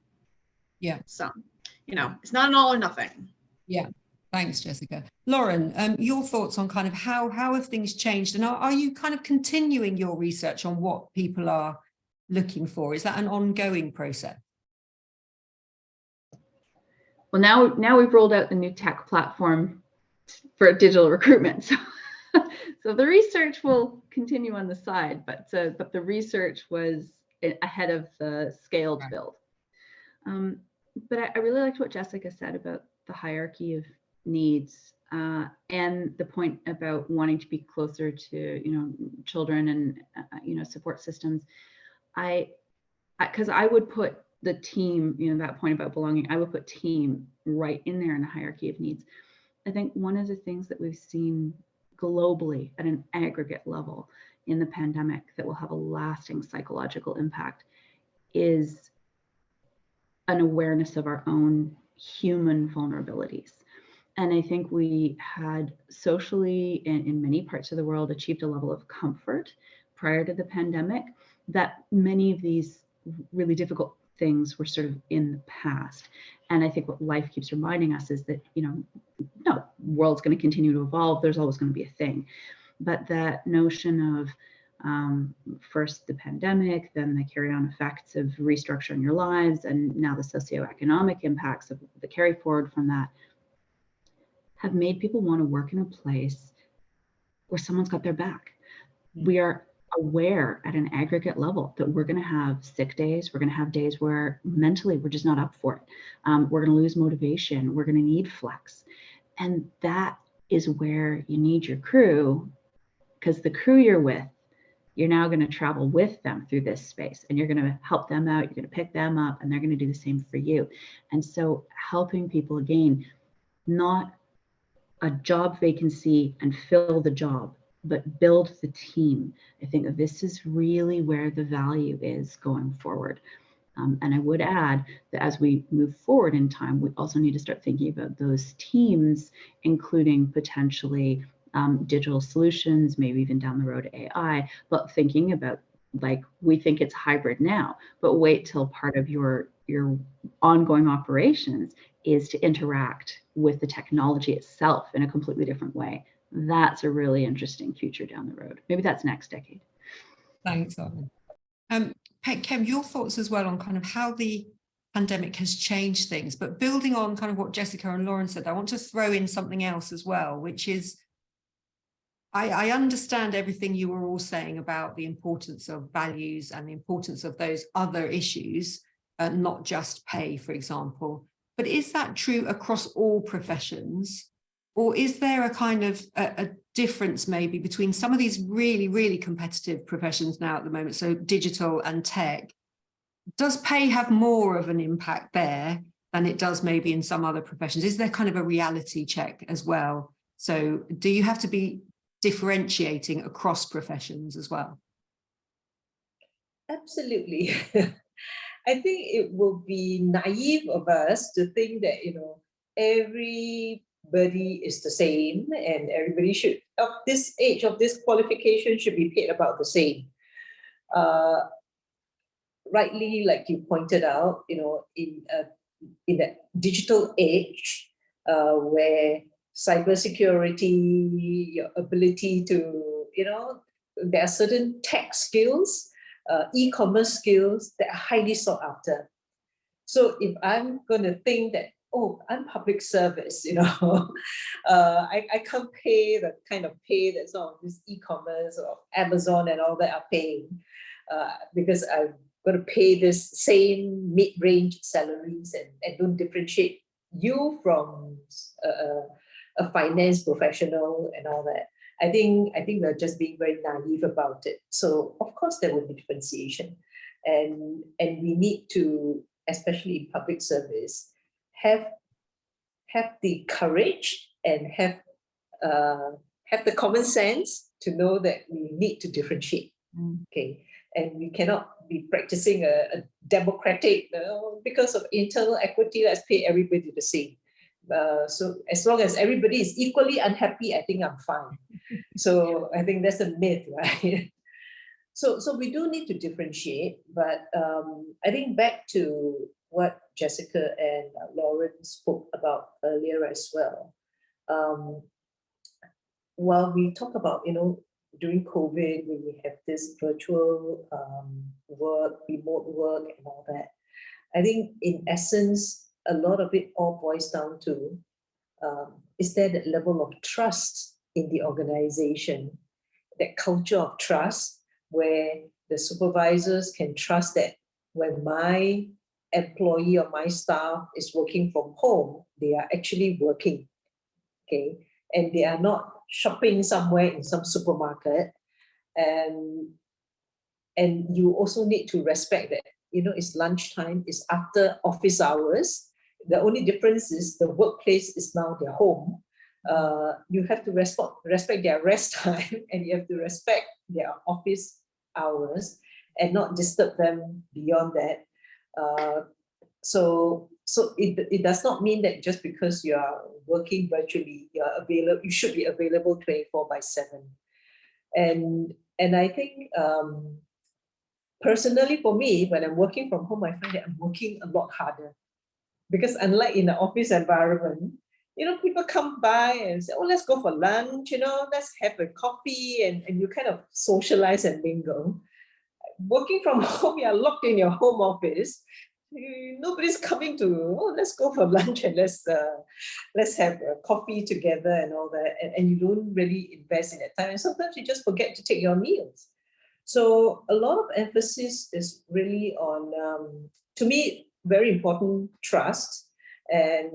Yeah. Some, it's not an all or nothing. Yeah. Thanks, Jessica. Lauren, your thoughts on kind of how have things changed, and are you kind of continuing your research on what people are looking for? Is that an ongoing process? Well, now we've rolled out the new tech platform for digital recruitment, so the research will continue on the side, but the research was ahead of the scaled build. But I really liked what Jessica said about the hierarchy of needs and the point about wanting to be closer to children and support systems. Because I would put the team, that point about belonging, I would put team right in there in the hierarchy of needs. I think one of the things that we've seen globally at an aggregate level in the pandemic that will have a lasting psychological impact is an awareness of our own human vulnerabilities. And I think we had socially in many parts of the world achieved a level of comfort prior to the pandemic that many of these really difficult things were sort of in the past. And I think what life keeps reminding us is that, no, world's going to continue to evolve. There's always going to be a thing. But that notion of first the pandemic, then the carry-on effects of restructuring your lives, and now the socioeconomic impacts of the carry forward from that have made people want to work in a place where someone's got their back. We are aware at an aggregate level that we're going to have sick days. We're going to have days where mentally we're just not up for it. We're going to lose motivation. We're going to need flex. And that is where you need your crew, because the crew you're with, you're now going to travel with them through this space, and you're going to help them out. You're going to pick them up, and they're going to do the same for you. And so helping people, again, not a job vacancy and fill the job, but build the team. I think this is really where the value is going forward. And I would add that as we move forward in time, we also need to start thinking about those teams, including potentially digital solutions, maybe even down the road AI, but thinking about, like, we think it's hybrid now, but wait till part of your ongoing operations is to interact with the technology itself in a completely different way. That's a really interesting future down the road. Maybe that's next decade. Thanks, Arvin. Kem, your thoughts as well on kind of how the pandemic has changed things, but building on kind of what Jessica and Lauren said, I want to throw in something else as well, which is, I understand everything you were all saying about the importance of values and the importance of those other issues, not just pay, for example. But is that true across all professions? Or is there a kind of a difference maybe between some of these really, really competitive professions now at the moment, so digital and tech? Does pay have more of an impact there than it does maybe in some other professions? Is there kind of a reality check as well? So do you have to be differentiating across professions as well? Absolutely. I think it will be naive of us to think that, everybody is the same and everybody should, of this age, of this qualification, should be paid about the same. Rightly, like you pointed out, in the digital age, where cybersecurity, your ability to, there are certain tech skills, e-commerce skills that are highly sought after. So if I'm going to think that, oh, I'm public service, I can't pay the kind of pay that some of this e-commerce or Amazon and all that are paying, because I'm going to pay this same mid-range salaries and don't differentiate you from a finance professional and all that. I think we're just being very naive about it. So of course there will be differentiation, and we need to, especially in public service, have the courage and have the common sense to know that we need to differentiate. Okay, and we cannot be practicing a democratic, because of internal equity, let's pay everybody the same. So as long as everybody is equally unhappy, I think I'm fine. So I think that's a myth, right? So we do need to differentiate, but I think back to what Jessica and Lauren spoke about earlier as well. While we talk about, during COVID, when we have this virtual work, remote work and all that, I think in essence, a lot of it all boils down to, is there that level of trust in the organization, that culture of trust where the supervisors can trust that when my employee or my staff is working from home, they are actually working, okay? And they are not shopping somewhere in some supermarket. And you also need to respect that, it's lunchtime, it's after office hours. The only difference is the workplace is now their home. You have to respect their rest time, and you have to respect their office hours and not disturb them beyond that. So it does not mean that just because you are working virtually, you should be available 24/7. And I think personally for me, when I'm working from home, I find that I'm working a lot harder, because unlike in the office environment, people come by and say, oh, let's go for lunch, let's have a coffee, and you kind of socialize and mingle. Working from home, you're locked in your home office. Nobody's coming to, oh, let's go for lunch and let's have a coffee together and all that. And you don't really invest in that time. And sometimes you just forget to take your meals. So a lot of emphasis is really on, to me, very important, trust, and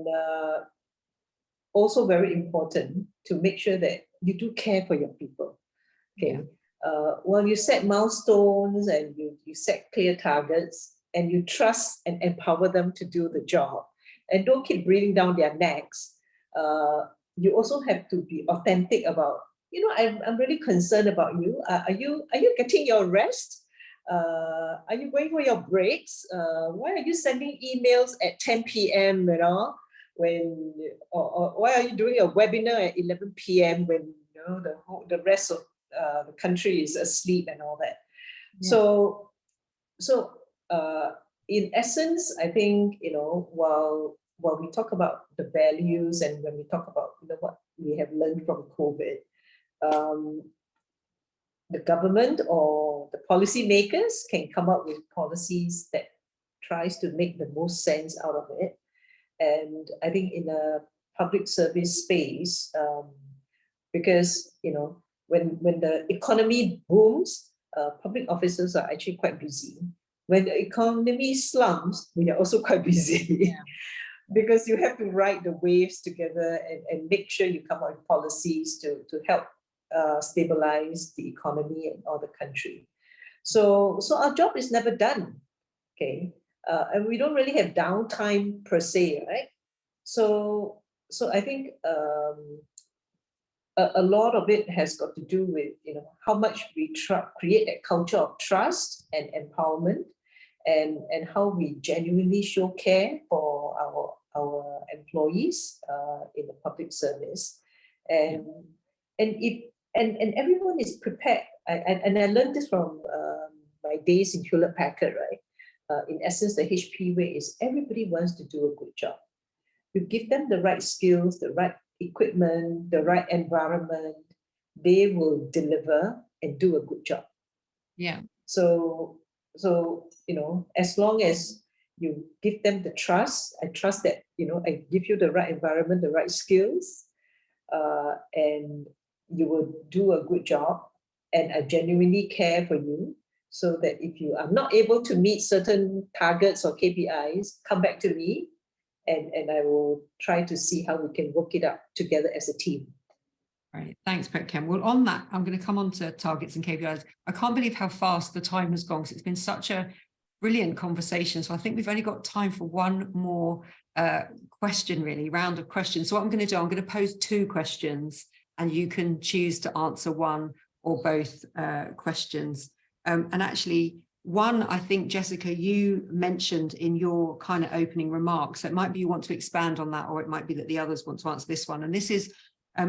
also very important to make sure that you do care for your people. Okay. Well, you set milestones and you set clear targets, and you trust and empower them to do the job, and don't keep breathing down their necks. You also have to be authentic about, I'm really concerned about you. Are you getting your rest? Are you going for your breaks? Why are you sending emails at 10 p.m., when, or why are you doing a webinar at 11 p.m. when, the rest of the country is asleep and all that? Yeah. So in essence, I think, while we talk about the values, and when we talk about, what we have learned from COVID, the government or the policy makers can come up with policies that tries to make the most sense out of it. And I think in a public service space, because, when the economy booms, public officers are actually quite busy. When the economy slumps, we are also quite busy. Yeah. Because you have to ride the waves together and make sure you come up with policies to help stabilize the economy and all the country. So our job is never done, okay? And we don't really have downtime per se, right? So I think a lot of it has got to do with, how much we create that culture of trust and empowerment, and how we genuinely show care for our employees in the public service, and everyone is prepared. And I learned this from my days in Hewlett Packard, right? In essence, the HP way is everybody wants to do a good job. You give them the right skills, the right equipment, the right environment, they will deliver and do a good job. Yeah. So as long as you give them the trust, I trust that, I give you the right environment, the right skills, and you will do a good job, and I genuinely care for you, so that if you are not able to meet certain targets or KPIs, come back to me, and I will try to see how we can work it out together as a team. Right. Thanks, Petchem. Well, on that, I'm going to come on to targets and KPIs. I can't believe how fast the time has gone, because it's been such a brilliant conversation. So I think we've only got time for one more question, really, round of questions. So what I'm going to do, I'm going to pose two questions, and you can choose to answer one or both questions. And actually, one, I think, Jessica, you mentioned in your kind of opening remarks, so it might be you want to expand on that, or it might be that the others want to answer this one. And this is,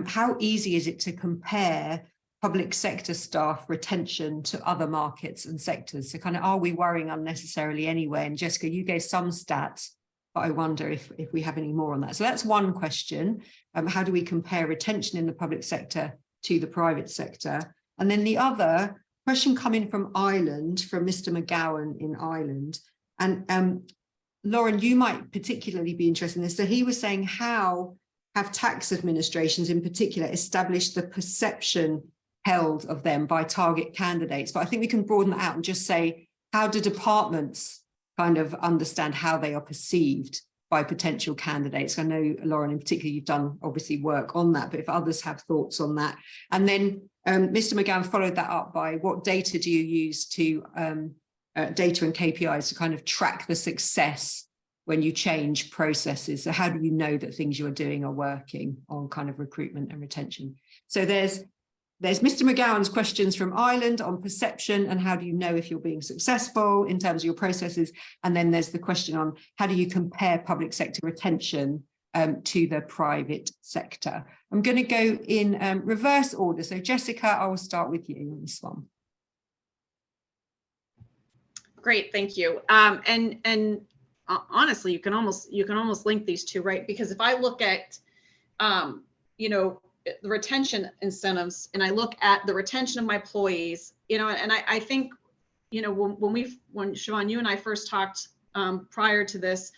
how easy is it to compare public sector staff retention to other markets and sectors? So kind of, are we worrying unnecessarily anyway? And Jessica, you gave some stats, but I wonder if we have any more on that. So that's one question. How do we compare retention in the public sector to the private sector? And then the other question coming from Ireland, from Mr. McGowan in Ireland. And Lauren, you might particularly be interested in this. So he was saying, how have tax administrations in particular established the perception held of them by target candidates? But I think we can broaden that out and just say, how do departments kind of understand how they are perceived by potential candidates? I know, Lauren, in particular, you've done obviously work on that, but if others have thoughts on that. And then Mr. McGowan followed that up by, what data do you use to, data and KPIs to kind of track the success when you change processes? So how do you know that things you're doing are working on kind of recruitment and retention? So there's There's Mr. McGowan's questions from Ireland on perception and how do you know if you're being successful in terms of your processes. And then there's the question on how do you compare public sector retention to the private sector. I'm going to go in reverse order. So Jessica, I will start with you on this one. Great, thank you. And honestly, you can almost link these two, right? Because if I look at, you know, the retention incentives, and I look at the retention of my employees, you know, and I think, you know, when Siobhan, you and I first talked prior to this,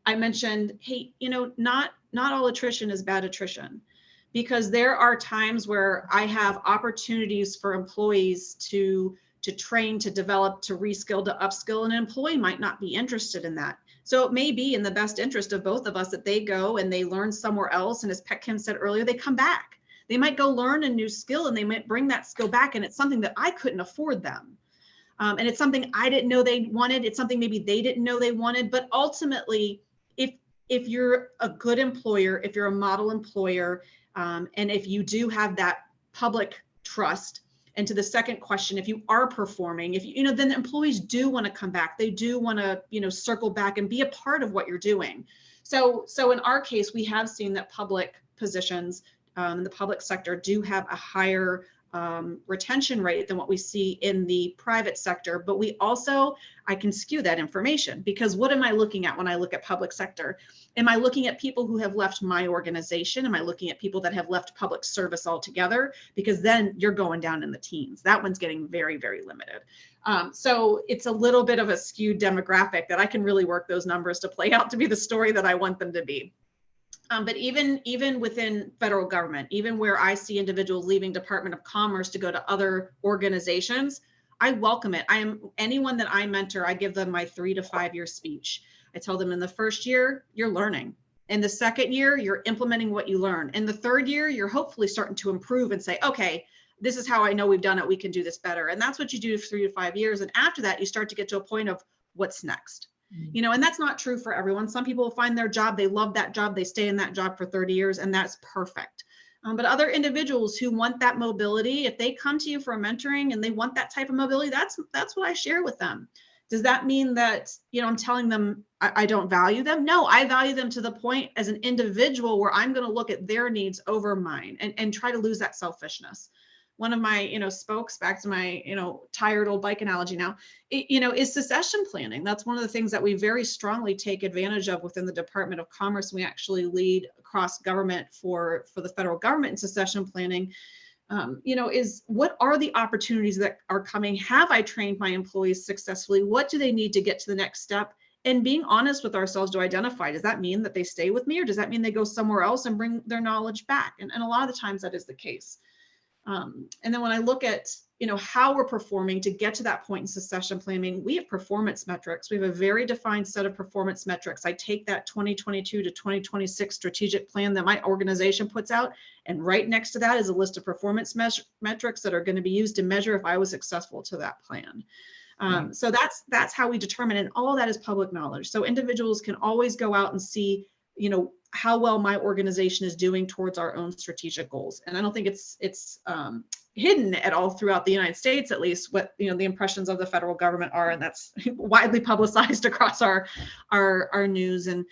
I mentioned, hey, you know, not all attrition is bad attrition, because there are times where I have opportunities for employees to train, to develop, to reskill, to upskill, and an employee might not be interested in that. So it may be in the best interest of both of us that they go and they learn somewhere else. And as Pet Kim said earlier, they come back. They might go learn a new skill and they might bring that skill back. And it's something that I couldn't afford them. And it's something I didn't know they wanted. It's something maybe they didn't know they wanted. But ultimately, if you're a good employer, if you're a model employer, and if you do have that public trust, and to the second question, if you are performing, if you know, then the employees do want to come back. They do want to, you know, circle back and be a part of what you're doing. So in our case, we have seen that public positions in the public sector do have a higher retention rate than what we see in the private sector. But we also, I can skew that information, because what am I looking at when I look at public sector? Am I looking at people who have left my organization? Am I looking at people that have left public service altogether? Because then you're going down in the teens. That one's getting very, very limited. So it's a little bit of a skewed demographic that I can really work those numbers to play out to be the story that I want them to be. But even within federal government, even where I see individuals leaving Department of Commerce to go to other organizations, I welcome it. Anyone that I mentor, I give them my 3 to 5 year speech. I tell them in the first year, you're learning. In the second year, you're implementing what you learn. In the third year, you're hopefully starting to improve and say, okay, this is how I know we've done it. We can do this better. And that's what you do for 3 to 5 years. And after that, you start to get to a point of what's next. You know, and that's not true for everyone. Some people find their job, they love that job, they stay in that job for 30 years, and that's perfect. But other individuals who want that mobility, if they come to you for a mentoring and they want that type of mobility, that's what I share with them. Does that mean that, you know, I'm telling them I don't value them? No, I value them to the point as an individual where I'm going to look at their needs over mine and try to lose that selfishness. One of my, you know, spokes, back to my, you know, tired old bike analogy now, you know, is succession planning. That's one of the things that we very strongly take advantage of within the Department of Commerce. We actually lead across government for the federal government in succession planning. You know, is what are the opportunities that are coming? Have I trained my employees successfully? What do they need to get to the next step? And being honest with ourselves to identify, does that mean that they stay with me, or does that mean they go somewhere else and bring their knowledge back? And a lot of the times that is the case. And then when I look at, you know, how we're performing to get to that point in succession planning, we have performance metrics. We have a very defined set of performance metrics. I take that 2022 to 2026 strategic plan that my organization puts out, and right next to that is a list of performance metrics that are going to be used to measure if I was successful to that plan. So that's how we determine, and all of that is public knowledge. So individuals can always go out and see, you know, how well my organization is doing towards our own strategic goals. And I don't think it's hidden at all throughout the United States, at least what, you know, the impressions of the federal government are, and that's widely publicized across our news. And,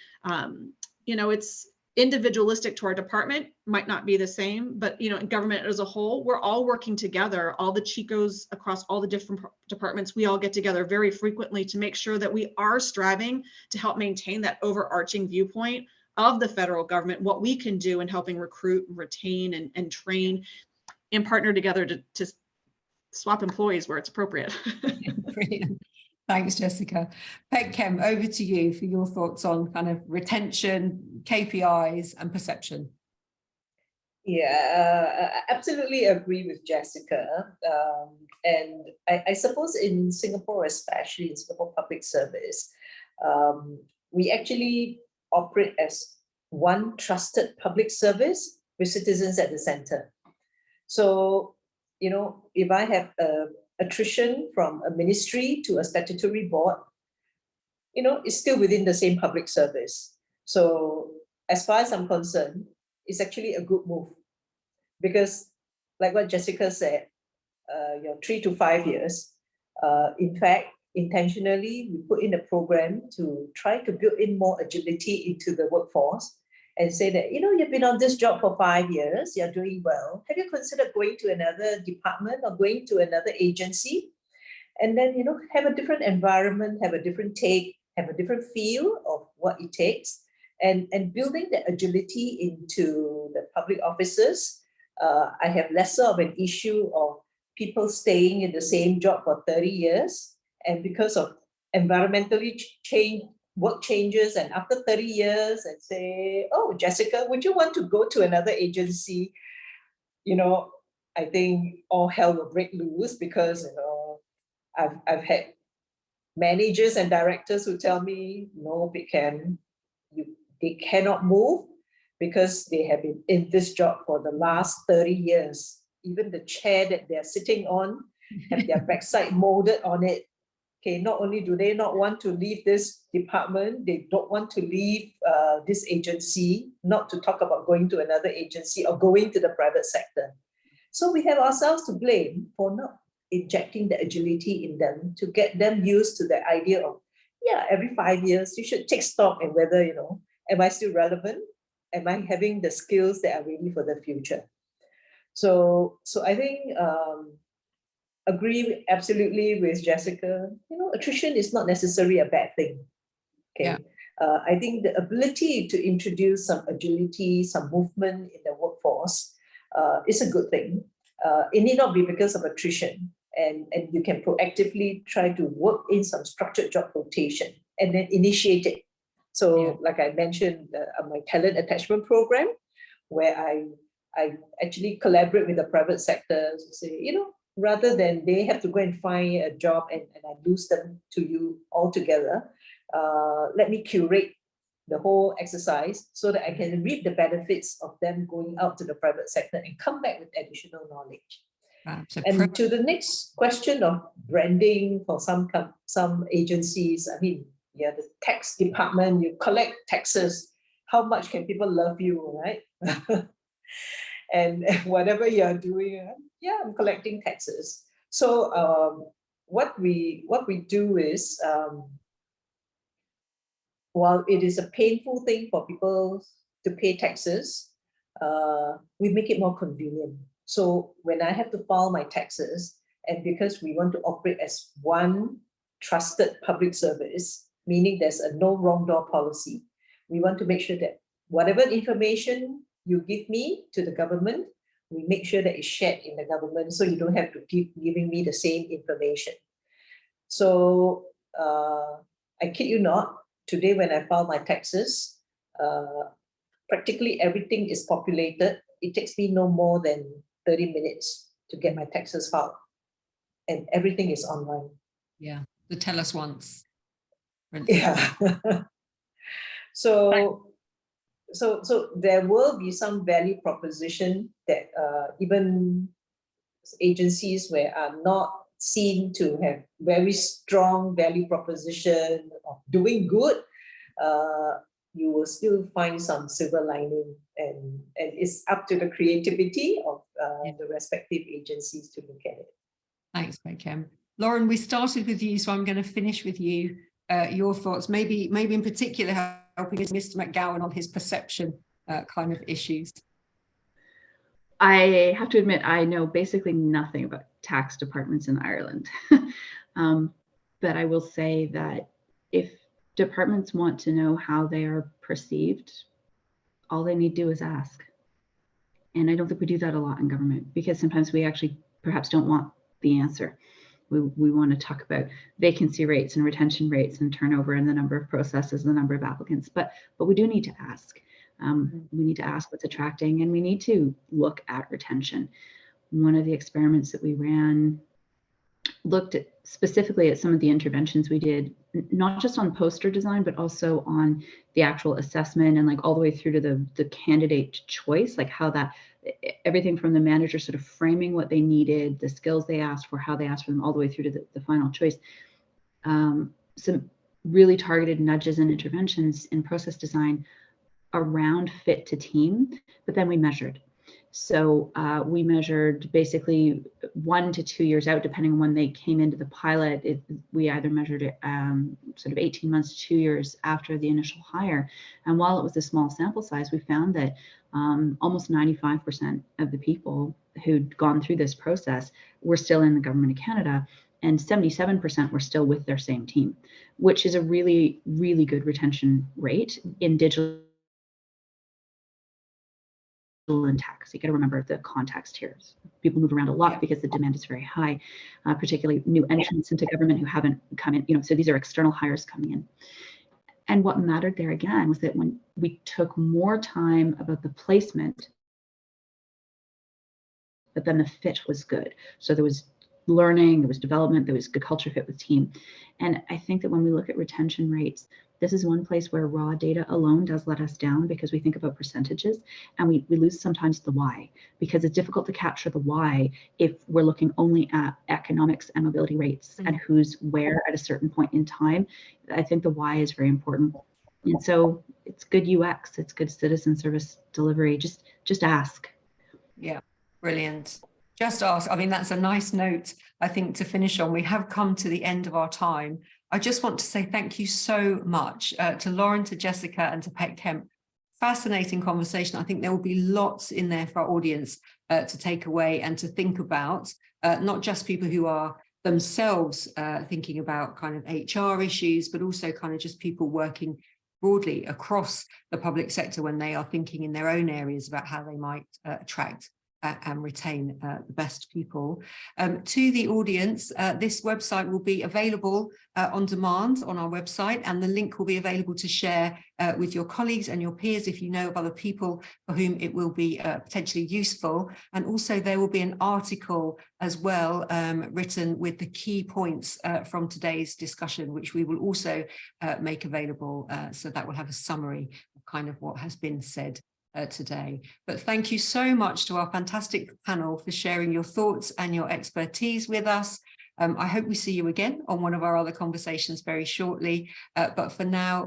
you know, it's individualistic to our department, might not be the same, but, you know, in government as a whole, we're all working together, all the Chicos across all the different departments, we all get together very frequently to make sure that we are striving to help maintain that overarching viewpoint of the federal government, what we can do in helping recruit, retain, and train, and partner together to swap employees where it's appropriate. Brilliant. Thanks, Jessica. Pet Kim, over to you for your thoughts on kind of retention, KPIs, and perception. Yeah, I absolutely agree with Jessica. And I suppose in Singapore, especially in Singapore Public Service, we actually operate as one trusted public service with citizens at the center. So, you know, if I have attrition from a ministry to a statutory board, you know, it's still within the same public service. So as far as I'm concerned, it's actually a good move, because like what Jessica said, 3 to 5 years. In fact, intentionally, we put in a program to try to build in more agility into the workforce and say that, you've been on this job for 5 years, you're doing well. Have you considered going to another department or going to another agency? And then, have a different environment, have a different take, have a different feel of what it takes, and building the agility into the public offices. I have lesser of an issue of people staying in the same job for 30 years. And because of environmentally work changes, and after 30 years, and say, oh, Jessica, would you want to go to another agency? I think all hell will break loose, because, I've had managers and directors who tell me, no, they cannot move because they have been in this job for the last 30 years. Even the chair that they're sitting on have their backside molded on it. Okay, not only do they not want to leave this department, they don't want to leave this agency, not to talk about going to another agency or going to the private sector. So we have ourselves to blame for not injecting the agility in them to get them used to the idea of, every 5 years, you should take stock and whether, am I still relevant? Am I having the skills that are ready for the future? So I think, agree absolutely with Jessica. Attrition is not necessarily a bad thing. Okay. Yeah. I think the ability to introduce some agility, some movement in the workforce is a good thing. It need not be because of attrition, and you can proactively try to work in some structured job rotation and then initiate it. So, like I mentioned, my talent attachment program, where I actually collaborate with the private sector to say, rather than they have to go and find a job and I lose them to you altogether, let me curate the whole exercise so that I can reap the benefits of them going out to the private sector and come back with additional knowledge. And to the next question of branding for some agencies, I mean, the tax department, you collect taxes. How much can people love you, right? And whatever you're doing, I'm collecting taxes. So what we do is, while it is a painful thing for people to pay taxes, we make it more convenient. So when I have to file my taxes, and because we want to operate as one trusted public service, meaning there's a no wrong door policy, we want to make sure that whatever information you give me to the government, we make sure that it's shared in the government, so you don't have to keep giving me the same information. So I kid you not, today when I file my taxes, practically everything is populated. It takes me no more than 30 minutes to get my taxes filed, and everything is online. Yeah, the tell us once. Yeah. So there will be some value proposition that even agencies where are not seen to have very strong value proposition of doing good, you will still find some silver lining, and it's up to the creativity of the respective agencies to look at it. Thanks, Beckham. Lauren, we started with you, so I'm going to finish with you. Your thoughts, maybe in particular, helping Mr. McGowan on his perception kind of issues. I have to admit, I know basically nothing about tax departments in Ireland. But I will say that if departments want to know how they are perceived, all they need to do is ask. And I don't think we do that a lot in government, because sometimes we actually perhaps don't want the answer. We want to talk about vacancy rates and retention rates and turnover and the number of processes, the number of applicants, but we do need to ask. We need to ask what's attracting, and we need to look at retention. One of the experiments that we ran looked at specifically at some of the interventions we did, not just on poster design, but also on the actual assessment, and like all the way through to the candidate choice, like how that, everything from the manager sort of framing what they needed, the skills they asked for, how they asked for them, all the way through to the final choice. Some really targeted nudges and interventions in process design around fit to team, but then we measured. So we measured basically 1 to 2 years out, depending on when they came into the pilot. We either measured it sort of 18 months, 2 years after the initial hire. And while it was a small sample size, we found that almost 95% of the people who'd gone through this process were still in the government of Canada, and 77% were still with their same team, which is a really, really good retention rate in digital and tech. So you got to remember the context here. People move around a lot because the demand is very high, particularly new entrants into government who haven't come in, so these are external hires coming in. And what mattered there again was that when we took more time about the placement, but then the fit was good. So there was learning, there was development, there was good culture fit with team. And I think that when we look at retention rates, this is one place where raw data alone does let us down, because we think about percentages and we lose sometimes the why, because it's difficult to capture the why if we're looking only at economics and mobility rates and who's where at a certain point in time. I think the why is very important. And so it's good UX, it's good citizen service delivery. Just ask. Yeah, brilliant. Just ask. I mean, that's a nice note, I think, to finish on. We have come to the end of our time. I just want to say thank you so much to Lauren, to Jessica, and to Pet Kemp. Fascinating conversation. I think there will be lots in there for our audience to take away and to think about, not just people who are themselves thinking about kind of HR issues, but also kind of just people working broadly across the public sector when they are thinking in their own areas about how they might attract and retain the best people. To the audience, this website will be available on demand on our website, and the link will be available to share with your colleagues and your peers if you know of other people for whom it will be potentially useful. And also there will be an article as well written with the key points from today's discussion, which we will also make available. So that will have a summary of kind of what has been said today. But thank you so much to our fantastic panel for sharing your thoughts and your expertise with us. I hope we see you again on one of our other conversations very shortly. But for now,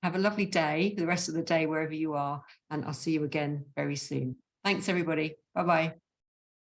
have a lovely day, the rest of the day, wherever you are, and I'll see you again very soon. Thanks, everybody. Bye-bye.